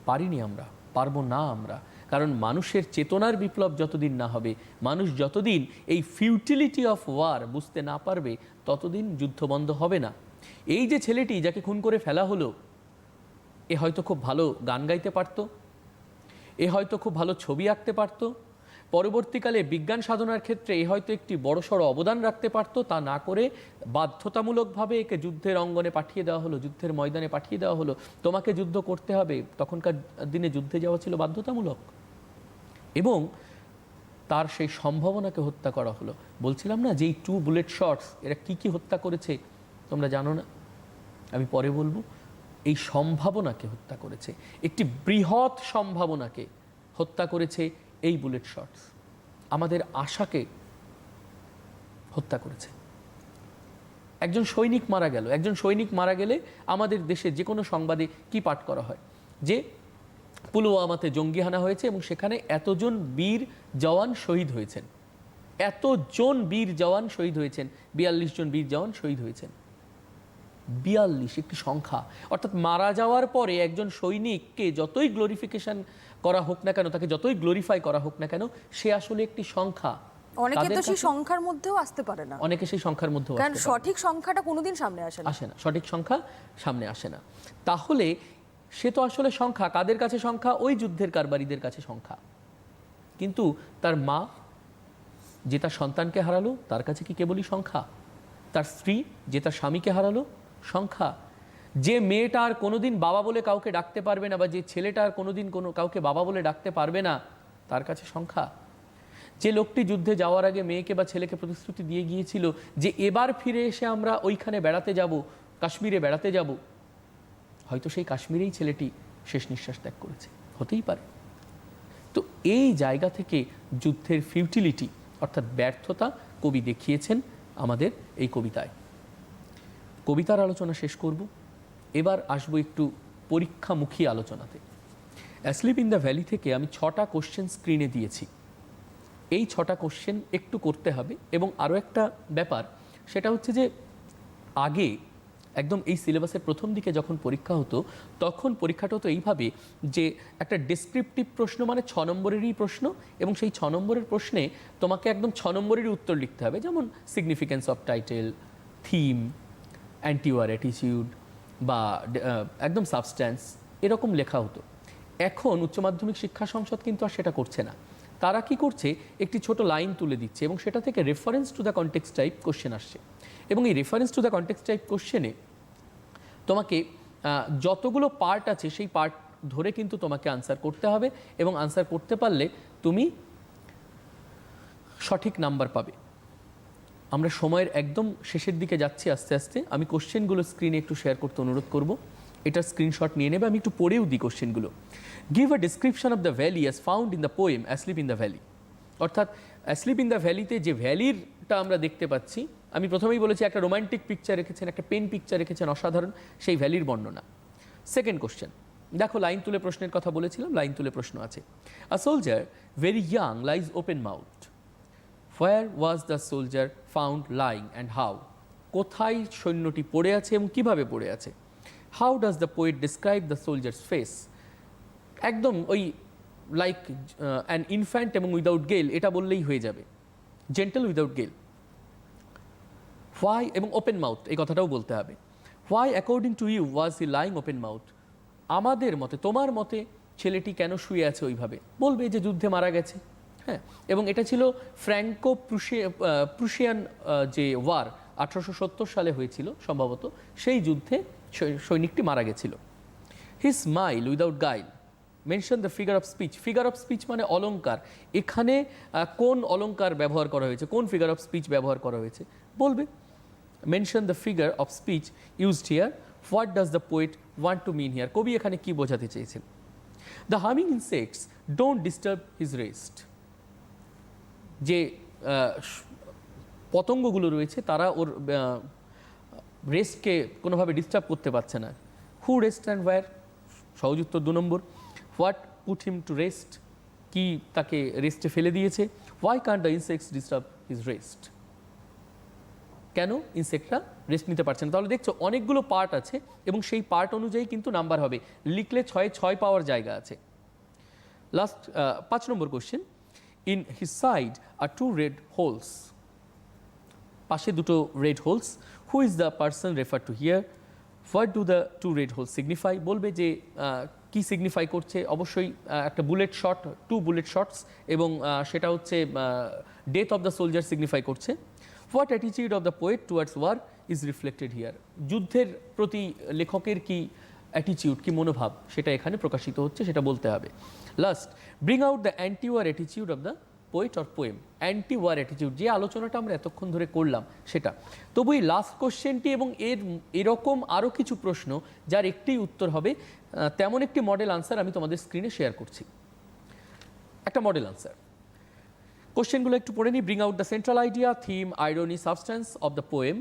পারিনি আমরা, পারবো না আমরা। কারণ মানুষের চেতনার বিপ্লব যতদিন না হবে, মানুষ যতদিন এই ফিউটিলিটি অফ ওয়ার বুঝতে না পারবে, ততদিন যুদ্ধ বন্ধ হবে না। এই যে ছেলেটি যাকে খুন করে ফেলা হলো, এ হয়তো খুব ভালো গান গাইতে পারতো, এ হয়তো খুব ভালো ছবি আঁকতে পারতো, পরবর্তীকালে বিজ্ঞান সাধনার ক্ষেত্রে এ হয়তো একটি বড়সড় অবদান রাখতে পারতো। তা না করে বাধ্যতামূলকভাবে একে যুদ্ধের অঙ্গনে পাঠিয়ে দেওয়া হলো, যুদ্ধের ময়দানে পাঠিয়ে দেওয়া হলো। তোমাকে যুদ্ধ করতে হবে, তখনকার দিনে যুদ্ধে যাওয়া ছিল বাধ্যতামূলক। এবং তার সেই সম্ভাবনাকে হত্যা করা হলো। বলছিলাম না যে এই 2 বুলেট শটস এরা কি কি হত্যা করেছে তোমরা জানো না, আমি পরে বলবো। এই সম্ভাবনাকে হত্যা করেছে, একটি বৃহৎ সম্ভাবনাকে হত্যা করেছে এই বুলেট শটস। আমাদের আশাকে হত্যা করেছে। একজন সৈনিক মারা গেল, একজন সৈনিক মারা গেলে আমাদের দেশে যে কোনো সংবাদে কি পাঠ করা হয় যে পুলওয়ামাতে জঙ্গি হানা হয়েছে এবং সেখানে এতজন বীর জওয়ান শহীদ হয়েছেন, এতজন বীর জওয়ান শহীদ হয়েছেন, 42 জন বীর জওয়ান শহীদ হয়েছেন। 42 একটি সংখ্যা। অর্থাৎ মারা যাওয়ার পরে একজন সৈনিককে যতই গ্লোরিফিকেশন করা হোক না কেন, তাকে যতই গ্লোরিফাই করা হোক না কেন, সে আসলে একটি সংখ্যা। অনেকে তাদের তো সেই কাছে- সংখ্যার মধ্যেও আসতে পারে না, অনেকে সেই সংখ্যার মধ্যেও কারণ আসতে পারে। সঠিক সংখ্যাটা কোনোদিন সামনে আসে না। আসে না, সঠিক সংখ্যা সামনে আসে না। তাহলে সে তো আসলে সংখ্যা, কাদের কাছে সংখ্যা? ওই যুদ্ধের কারবারিদের কাছে সংখ্যা। কিন্তু তার মা যে তার সন্তানকে হারালো, তার কাছে কি কেবলই সংখ্যা? তার স্ত্রী যে তার স্বামীকে হারালো, সংখ্যা। যে মেয়েটা আর কোনোদিন বাবা বলে কাউকে ডাকতে পারবে না, বা যে ছেলেটা আর কোনোদিন কাউকে বাবা বলে ডাকতে পারবে না, তার কাছে সংখ্যা। যে লোকটি যুদ্ধে যাওয়ার আগে মেয়েকে বা ছেলেকে প্রতিশ্রুতি দিয়ে গিয়েছিল যে এবার ফিরে এসে আমরা ওইখানে বেড়াতে যাব, কাশ্মীরে বেড়াতে যাব, হয়তো সেই কাশ্মীরেই ছেলেটি শেষ নিঃশ্বাস ত্যাগ করেছে, হতেই পারে। তো এই জায়গা থেকে যুদ্ধের ফিউটিলিটি অর্থাৎ ব্যর্থতা কবি দেখিয়েছেন আমাদের এই কবিতায়। কবিতার আলোচনা শেষ করব, এবার আসবো একটু পরীক্ষামুখী আলোচনাতে। অ্যাসলিপ ইন দ্য ভ্যালি থেকে আমি 6টা কোশ্চেন স্ক্রিনে দিয়েছি। এই 6টা কোশ্চেন একটু করতে হবে। এবং আরও একটা ব্যাপার, সেটা হচ্ছে যে আগে একদম এই সিলেবাসের প্রথম দিকে যখন পরীক্ষা হতো, তখন পরীক্ষাটা হতো এইভাবে যে একটা ডেসক্রিপটিভ প্রশ্ন, মানে 6 নম্বরেরই প্রশ্ন, এবং সেই 6 নম্বরের প্রশ্নে তোমাকে একদম 6 নম্বরেরই উত্তর লিখতে হবে, যেমন significance of title, theme, antiwar attitude, বা একদম সাবস্ট্যান্স, এরকম লেখা হতো। এখন উচ্চ মাধ্যমিক শিক্ষা সংসদ কিন্তু আর সেটা করছে না। তারা কি করছে, একটি ছোট লাইন তুলে দিচ্ছে এবং সেটা থেকে reference to the context type question আসছে। এবং এই reference to the context type কোশ্চেনে তোমাকে যতগুলো পার্ট আছে সেই পার্ট ধরে কিন্তু তোমাকে আনসার করতে হবে, এবং আনসার করতে পারলে তুমি সঠিক নাম্বার পাবে। আমরা সময়ের একদম শেষের দিকে যাচ্ছি আস্তে আস্তে। আমি কোশ্চেনগুলো স্ক্রিনে একটু শেয়ার করতে অনুরোধ করব, এটার স্ক্রিনশট নিয়ে নেবে। আমি একটু পড়েও দিই কোশ্চেনগুলো। Give a description of the valley as found in the poem asleep in the valley. অর্থাৎ অ্যাসলিপ ইন দ্য ভ্যালিতে যে ভ্যালিরটা আমরা দেখতে পাচ্ছি, আমি প্রথমেই বলেছি একটা রোমান্টিক পিকচার রেখেছেন, একটা পেন পিকচার রেখেছেন, অসাধারণ, সেই ভ্যালির বর্ণনা। সেকেন্ড কোশ্চেন, দেখো লাইন তুলে প্রশ্নের কথা বলেছিলাম, লাইন তুলে প্রশ্ন আছে। A soldier very young lies open mouth. Where was the soldier found lying and how? কোথায় সৈন্যটি পড়ে আছে এবং কিভাবে পড়ে আছে? How does the poet describe the soldier's face? একদম ওই লাইক অ্যান ইনফ্যান্ট এবং উইদাউট গেল, এটা বললেই হয়ে যাবে, জেন্টল উইদাউট গেল। Why এবং ওপেন মাউথ, এই কথাটাও বলতে হবে। Why according to you was he lying open mouth? আমাদের মতে, তোমার মতে ছেলেটি কেন শুয়ে আছে ওইভাবে? বলবে যে যুদ্ধে মারা গেছে। হ্যাঁ, এবং এটা ছিল ফ্র্যাঙ্কো প্রুশিয়ান যে ওয়ার 1870 সালে হয়েছিল সম্ভবত, সেই যুদ্ধে সৈনিকটি মারা গেছিল। He smile without guile. Mention the figure of speech. Figure of speech মানে অলংকার। এখানে কোন অলংকার ব্যবহার করা হয়েছে, কোন ফিগার অফ স্পিচ ব্যবহার করা হয়েছে বলবে। Mention the figure of speech used here. What does the poet want to mean here? কবি এখানে কি বোঝাতে চেয়েছেন? The humming insects don't disturb his rest. যে পতঙ্গগুলো রয়েছে তারা ওর রেস্টকে কোনোভাবে ডিস্টার্ব করতে পারছে না। Who rest and where? সহজ উত্তর 2 নম্বর। What put him to rest? কি তাকে রেস্টে ফেলে দিয়েছে? Why can't the insects disturb his rest? কেন ইনসেক্টরা রেস্ট নিতে পারছে না? তাহলে দেখছো অনেকগুলো পার্ট আছে এবং সেই পার্ট অনুযায়ী কিন্তু নাম্বার হবে। লিখলে 6 পাওয়ার জায়গা আছে। Last 5 number question. In his side are 2 red holes. পাশে 2 red holes. Who is the person referred to here? What do the 2 red holes signify? বলবে যে কি সিগনিফাই করছে। অবশ্যই একটা বুলেট শট, 2 বুলেট শটস, এবং সেটা হচ্ছে death of the soldier signify করছে। What attitude of the poet towards war is reflected here? যুদ্ধের প্রতি লেখকের কি অ্যাটিটিউড, কি মনোভাব, সেটা এখানে প্রকাশিত হচ্ছে, সেটা বলতে হবে। Last, bring out the anti war attitude of the poet or poem. Anti war attitude, যে আলোচনাটা আমরা এতক্ষণ ধরে করলাম সেটা। তবু এই লাস্ট কোশ্চেনটি এবং এরকম আরও কিছু প্রশ্ন যার একটি উত্তর হবে, তেমন একটি মডেল আনসার আমি তোমাদের স্ক্রিনে শেয়ার করছি। একটা মডেল আনসার। কোশ্চেনগুলো একটু পড়ে নিই। Bring out the central idea, theme, irony, substance of the poem,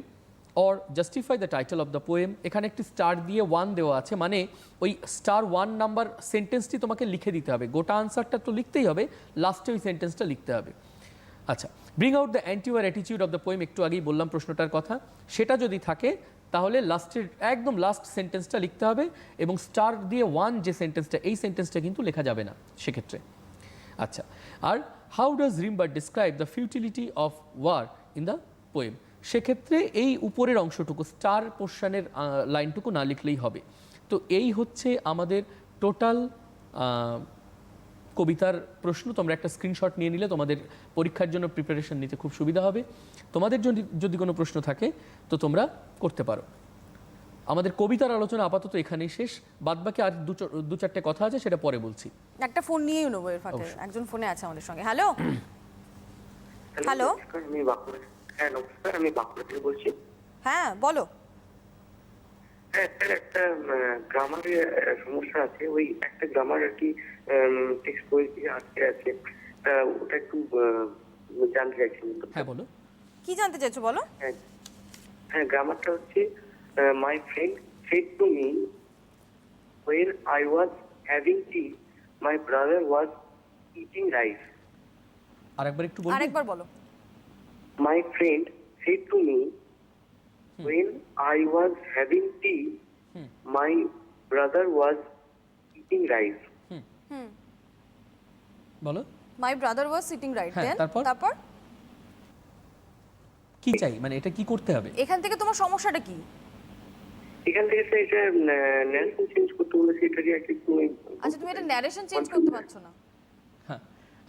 or justify the title of the poem. এখানে একটি স্টার দিয়ে 1 দেওয়া আছে, মানে ওই স্টার 1 নাম্বার সেন্টেন্সটি তোমাকে লিখে দিতে হবে। গোটা আনসারটা তো লিখতেই হবে, লাস্টে ওই সেন্টেন্সটা লিখতে হবে। আচ্ছা, bring out the anti war attitude of the poem, একটু আগেই বললাম প্রশ্নটার কথা। সেটা যদি থাকে তাহলে লাস্টের একদম লাস্ট সেন্টেন্সটা লিখতে হবে, এবং স্টার দিয়ে 1 যে সেন্টেন্সটা, এই সেন্টেন্সটা কিন্তু লেখা যাবে না সেক্ষেত্রে। আচ্ছা, আর how does Rimbaud describe the futility of war in the poem? সেক্ষেত্রে এই উপরের অংশটুকু স্টার পোর্শনের লাইনটুকু না লিখলেই হবে। তো এই হচ্ছে আমাদের টোটাল কবিতার প্রশ্ন। তোমরা একটা স্ক্রিনশট নিয়ে নিলে তোমাদের পরীক্ষার জন্য প্রিপারেশন নিতে খুব সুবিধা হবে। তোমাদের যদি কোনো প্রশ্ন থাকে তো তোমরা করতে পারো। আমাদের কবিতার আলোচনা আপাতত এখানেই শেষ, বাদবাকি আর দু চারটে কথা আছে, সেটা পরে বলছি। একটা ফোন নিয়েই নেবো এর ফাঁকে, একজন ফোনে আছে আমাদের সঙ্গে। হ্যালো হ্যালো, নমস্কার, আমি বাঁকুড়া থেকে বলছি। হ্যাঁ বলো। হ্যাঁ স্যার, একটা গ্রামারের সমস্যা আছে। ওই একটা গ্রামার আর কি টেক্সট বই আটকে আছে, ওটা একটু জানতে চাইছি। হ্যাঁ বলো, কি জানতে চাইছো বলো। হ্যাঁ, গ্রামারটা হচ্ছে my friend said to me when I was having tea, my brother was eating rice. আরেকবার একটু বলবে? আরেকবার বলো। My friend said to me, when I was having tea, my brother was eating rice. বলো। My brother was sitting right হ্যাঁ, দেন। তারপর? তারপর কি চাই, মানে এটা কি করতে হবে? এখান থেকে তোমার সমস্যাটা কি? এখান থেকে স্যার এটা ন্যারেশন চেঞ্জ করতে বলেছি, এটা কি একটু আচ্ছা, তুমি এটা ন্যারেশন চেঞ্জ করতে পারছো না। হ্যাঁ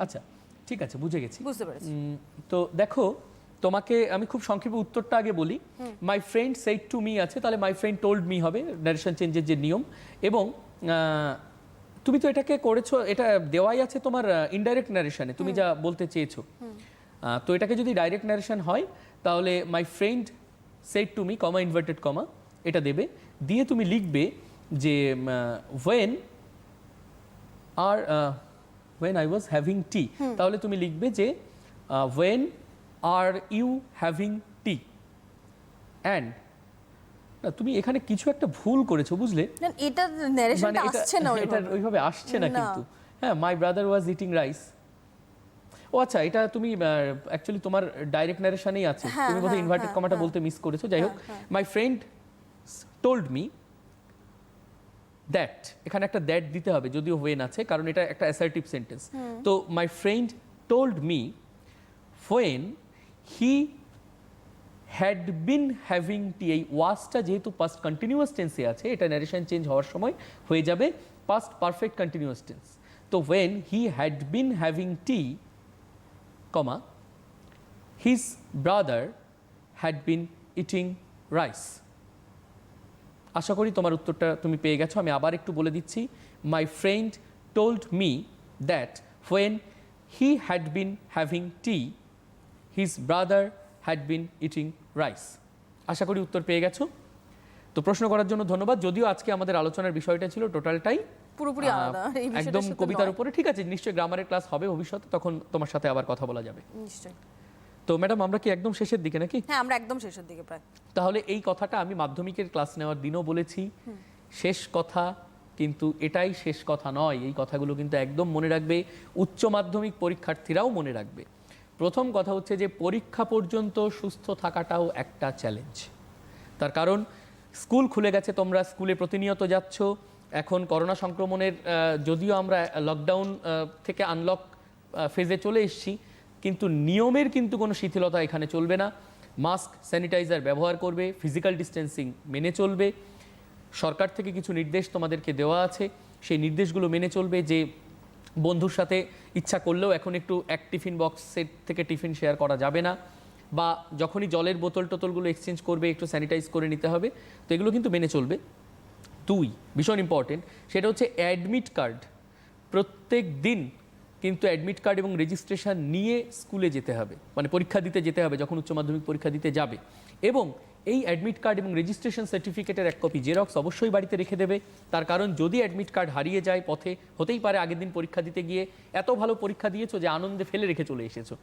আচ্ছা, ঠিক আছে, বুঝে গেছি। বুঝতে পেরেছি। তো দেখো, তোমাকে আমি খুব সংক্ষেপে উত্তরটা আগে বলি। My friend said to me আছে, তাহলে মাই ফ্রেন্ড টোল্ড মি হবে ন্যারেশন চেঞ্জের যে নিয়ম। এবং তুমি তো এটাকে করেছো, এটা দেওয়াই আছে তোমার ইনডাইরেক্ট ন্যারেশনে, তুমি যা বলতে চেয়েছো। তো এটাকে যদি ডাইরেক্ট ন্যারেশন হয় তাহলে my friend said to me comma inverted comma এটা দেবে, দিয়ে তুমি লিখবে যে when I was having tea, তাহলে তুমি লিখবে যে when are you having tea, and তুমি এখানে কিছু একটা ভুল করেছো, বুঝলে? না, এটা ন্যারেশনটা আসছে না এটা ওইভাবে। ওইভাবে আসছে না না। কিন্তু। হ্যাঁ, my brother was eating rice. ও আচ্ছা, এটা তুমি অ্যাকচুয়ালি তোমার ডাইরেক্ট ন্যারেশনেই আছে, হ্যাঁ, তুমি বোধহয় হ্যাঁ, ইনভার্টেড হ্যাঁ, কমাটা হ্যাঁ। বলতে মিস করেছো। যাই হোক, my friend told me that, এখানে একটা দ্যাট দিতে হবে যদিও ওয়েন আছে, কারণ এটা একটা অ্যাসার্টিভ সেন্টেন্স। তো my friend told me when he had been having tea, এই ওয়াজটা যেহেতু পাস্ট কন্টিনিউয়াস টেন্সে আছে, এটা ন্যারেশন চেঞ্জ হওয়ার সময় হয়ে যাবে পাস্ট পারফেক্ট কন্টিনিউয়াস টেন্স। তো when he had been having tea, comma, his brother had been eating rice. আশা করি তোমার উত্তরটা তুমি পেয়ে গেছো। আমি আবার একটু বলে দিচ্ছি, my friend told me that when he had been having tea, his brother had been eating rice. আশা করি উত্তর পেয়ে গেছো। তো প্রশ্ন করার জন্য ধন্যবাদ। যদিও আজকে আমাদের আলোচনার বিষয়টা ছিল টোটালটাই পুরোপুরি আলাদা, এই বিষয়টা একদম শুধু কবিতার নয়। উপরে। ঠিক আছে, নিশ্চয়ই গ্রামারের ক্লাস হবে ভবিষ্যতে, তখন তোমার সাথে আবার কথা বলা যাবে। নিশ্চয়ই। তো ম্যাডাম, আমরা কি একদম শেষের দিকে নাকি? হ্যাঁ, আমরা একদম শেষের দিকে প্রায়। তাহলে এই কথাটা আমি মাধ্যমিকের ক্লাস নেওয়ার দিনও বলেছি, শেষ কথা, কিন্তু এটাই শেষ কথা নয়। এই কথাগুলো কিন্তু একদম মনে রাখবে, উচ্চ মাধ্যমিক পরীক্ষার্থীরাও মনে রাখবে। প্রথম কথা হচ্ছে যে পরীক্ষা পর্যন্ত সুস্থ থাকাটাও একটা চ্যালেঞ্জ। তার কারণ স্কুল খুলে গেছে, তোমরা স্কুলে প্রতিনিয়ত যাচ্ছ। এখন করোনা সংক্রমণের যদিও আমরা লকডাউন থেকে আনলক ফেজে চলে এসেছি, কিন্তু নিয়মের কিন্তু কোনো শিথিলতা এখানে চলবে না। মাস্ক, স্যানিটাইজার ব্যবহার করবে, ফিজিক্যাল ডিস্টেন্সিং মেনে চলবে। সরকার থেকে কিছু নির্দেশ তোমাদেরকে দেওয়া আছে, সেই নির্দেশগুলো মেনে চলবে। যে বন্ধুর সাথে ইচ্ছা করলেও এখন একটু এক টিফিন বক্সের থেকে টিফিন শেয়ার করা যাবে না, বা যখনই জলের বোতল টোতলগুলো এক্সচেঞ্জ করবে একটু স্যানিটাইজ করে নিতে হবে। তো এগুলো কিন্তু মেনে চলবে। 2, ভীষণ ইম্পর্টেন্ট, সেটা হচ্ছে অ্যাডমিট কার্ড। প্রত্যেক দিন কিন্তু অ্যাডমিট কার্ড এবং রেজিস্ট্রেশন নিয়ে স্কুলে যেতে হবে, মানে পরীক্ষা দিতে যেতে হবে যখন উচ্চ মাধ্যমিক পরীক্ষা দিতে যাবে। এবং এই অ্যাডমিট কার্ড এবং রেজিস্ট্রেশন সার্টিফিকেটের এক কপি জেরক্স অবশ্যই বাড়িতে রেখে দেবে। তার কারণ যদি অ্যাডমিট কার্ড হারিয়ে যায় পথে, হতেই পারে আগের দিন পরীক্ষা দিতে গিয়ে এত ভালো পরীক্ষা দিয়েছো যে আনন্দে ফেলে রেখে চলে এসেছো,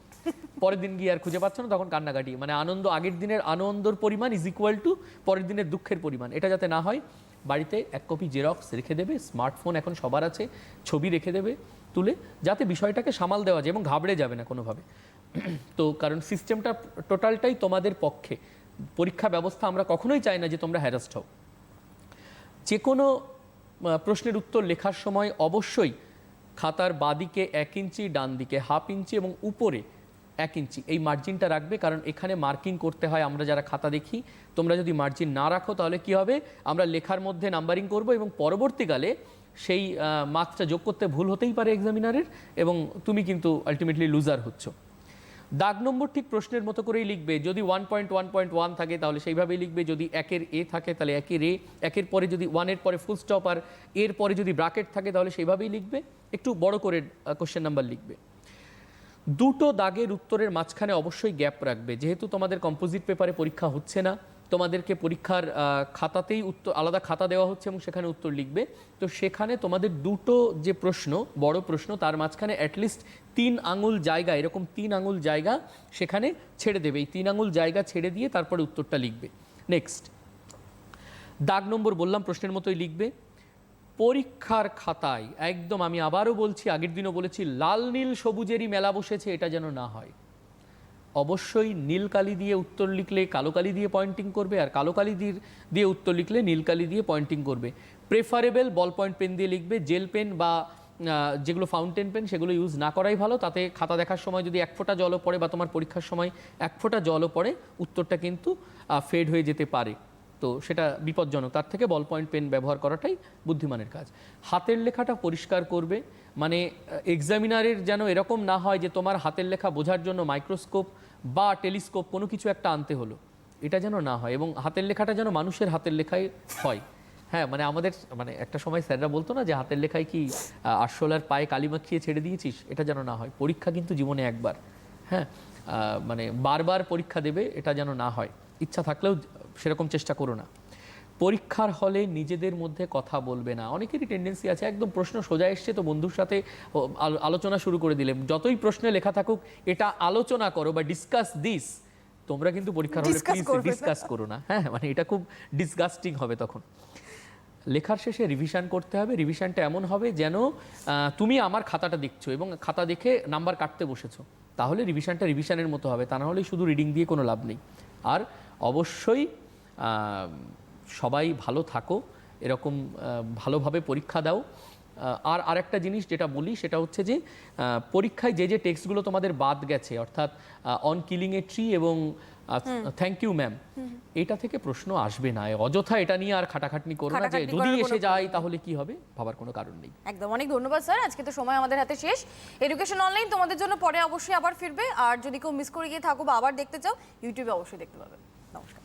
পরের দিন গিয়ে আর খুঁজে পাচ্ছ না, তখন কান্নাকাটি। মানে আনন্দ, আগের দিনের আনন্দর পরিমাণ ইজ ইকুয়াল টু পরের দিনের দুঃখের পরিমাণ। এটা যাতে না হয়, বাড়িতে এক কপি জেরক্স রেখে দেবে। স্মার্টফোন এখন সবার আছে, ছবি রেখে দেবে তুলে, যাতে বিষয়টাকে সামাল দেওয়া যায় এবং ঘাবড়ে যাবে না কোনোভাবে। তো কারণ সিস্টেমটা টোটালটাই তোমাদের পক্ষে। পরীক্ষা ব্যবস্থা আমরা কখনোই চাই না যে তোমরা হ্যারাস্ট হও। যে কোনো প্রশ্নের উত্তর লেখার সময় অবশ্যই খাতার বাদিকে 1 ইঞ্চি, ডান দিকে 1/2 ইঞ্চি এবং উপরে 1 ইঞ্চি এই মার্জিনটা রাখবে, কারণ এখানে মার্কিং করতে হয় আমরা যারা খাতা দেখি। তোমরা যদি মার্জিন না রাখো তাহলে কি হবে, আমরা লেখার মধ্যে নাম্বারিং করব এবং পরবর্তীকালে সেই মার্কসটা যোগ করতে ভুল হতেই পারে এক্সামিনারের, এবং তুমি কিন্তু আলটিমেটলি লুজার হচ্ছ। দাগ নম্বর ঠিক প্রশ্নের মতো করেই লিখবে। যদি 1.1.1 থাকে তাহলে সেইভাবেই লিখবে। যদি 1-এর এ থাকে তাহলে 1-এর এ, 1-এর পরে যদি 1-এর পরে ফুল স্টপ আর এর পরে যদি ব্র্যাকেট থাকে তাহলে সেইভাবেই লিখবে। একটু বড় করে কোশ্চেন নাম্বার লিখবে। দুটো দাগের উত্তরের মাঝখানে অবশ্যই গ্যাপ রাখবে। যেহেতু তোমাদের কম্পোজিট পেপারে পরীক্ষা হচ্ছে না, তোমাদেরকে পরীক্ষার খাতাতেই উত্তর, আলাদা খাতা দেওয়া হচ্ছে এবং সেখানে উত্তর লিখবে। তো সেখানে তোমাদের দুটো যে প্রশ্ন, বড় প্রশ্ন, তার মাঝখানে অ্যাটলিস্ট 3 আঙুল জায়গা, এরকম 3 আঙুল জায়গা সেখানে ছেড়ে দেবে। এই 3 আঙুল জায়গা ছেড়ে দিয়ে তারপরে উত্তরটা লিখবে। নেক্সট, দাগ নম্বর বললাম প্রশ্নের মতোই লিখবে। পরীক্ষার খাতায় একদম, আমি আবারও বলছি, আগের দিনও বলেছি, লাল নীল সবুজেরই মেলা বসেছে এটা যেন না হয়। অবশ্যই নীল কালি দিয়ে উত্তর লিখলে কালো কালি দিয়ে পয়েন্টিং করবে, আর কালো কালি দিয়ে উত্তর লিখলে নীল কালি দিয়ে পয়েন্টিং করবে। প্রেফারেবল বল পয়েন্ট পেন দিয়ে লিখবে। জেল পেন বা যেগুলো ফাউন্টেন পেন সেগুলো ইউজ না করাই ভালো। তাতে খাতা দেখার সময় যদি 1 ফোঁটা জলও পড়ে বা তোমার পরীক্ষার সময় 1 ফোঁটা জলও পড়ে, উত্তরটা কিন্তু ফেড হয়ে যেতে পারে, তো সেটা বিপজ্জনক। তার থেকে বল পয়েন্ট পেন ব্যবহার করাটাই বুদ্ধিমানের কাজ। হাতের লেখাটা পরিষ্কার করবে, মানে এক্সামিনারের যেন এরকম না হয় যে তোমার হাতের লেখা বোঝার জন্য মাইক্রোস্কোপ বা টেলিস্কোপ কোনো কিছু একটা আনতে হলো, এটা যেন না হয়। এবং হাতের লেখাটা যেন মানুষের হাতের লেখাই হয়। হ্যাঁ, মানে আমাদের একটা সময় স্যাররা বলতো না যে হাতের লেখায় কি আরশোলার পায়ে কালি মাখিয়ে ছেড়ে দিয়েছিস, এটা যেন না হয়। পরীক্ষা কিন্তু জীবনে একবার, হ্যাঁ, মানে বারবার পরীক্ষা দেবে, এটা যেন না হয়। ইচ্ছা থাকলেও সেরকম চেষ্টা করো না। পরীক্ষার হলে নিজেদের মধ্যে কথা বলবে না। অনেকেরই টেন্ডেন্সি আছে, একদম প্রশ্ন সোজা এসছে তো বন্ধুর সাথে আলোচনা শুরু করে দিলে। যতই প্রশ্নে লেখা থাকুক এটা আলোচনা করো বা ডিসকাস দিস, তোমরা কিন্তু পরীক্ষার হলে প্লিজ ডিসকাস করো না। হ্যাঁ, মানে এটা খুব ডিসগাস্টিং হবে তখন। লেখার শেষে রিভিশন করতে হবে। রিভিশনটা এমন হবে যেন তুমি আমার খাতাটা দেখছো এবং খাতা দেখে নাম্বার কাটতে বসেছো, তাহলে রিভিশনটা রিভিশনের মতো হবে। তা না হলে শুধু রিডিং দিয়ে কোনো লাভ নেই। আর অবশ্যই সবাই ভালো থাকো, এরকম ভালোভাবে পরীক্ষা দাও। আর আরেকটা জিনিস যেটা বলি সেটা হচ্ছে যে পরীক্ষায় যে টেক্সটগুলো তোমাদের বাদ গেছে, অর্থাৎ অন কিলিং এ ট্রি এবং থ্যাংক ইউ ম্যাম, এটা থেকে প্রশ্ন আসবে না। অযথা এটা নিয়ে আর খাটাখাটনি করো না যে যদি এসে যায় তাহলে কি হবে, ভাবার কোনো কারণ নেই। একদম, অনেক ধন্যবাদ স্যার। আজকে তো সময় আমাদের হাতে শেষ। এডুকেশন অনলাইন তোমাদের জন্য পরে অবশ্যই আবার ফিরবে, আর যদি কেউ মিস করে গিয়ে থাকো বা আবার দেখতে চাও, ইউটিউবে অবশ্যই দেখতে পাবে। নমস্কার।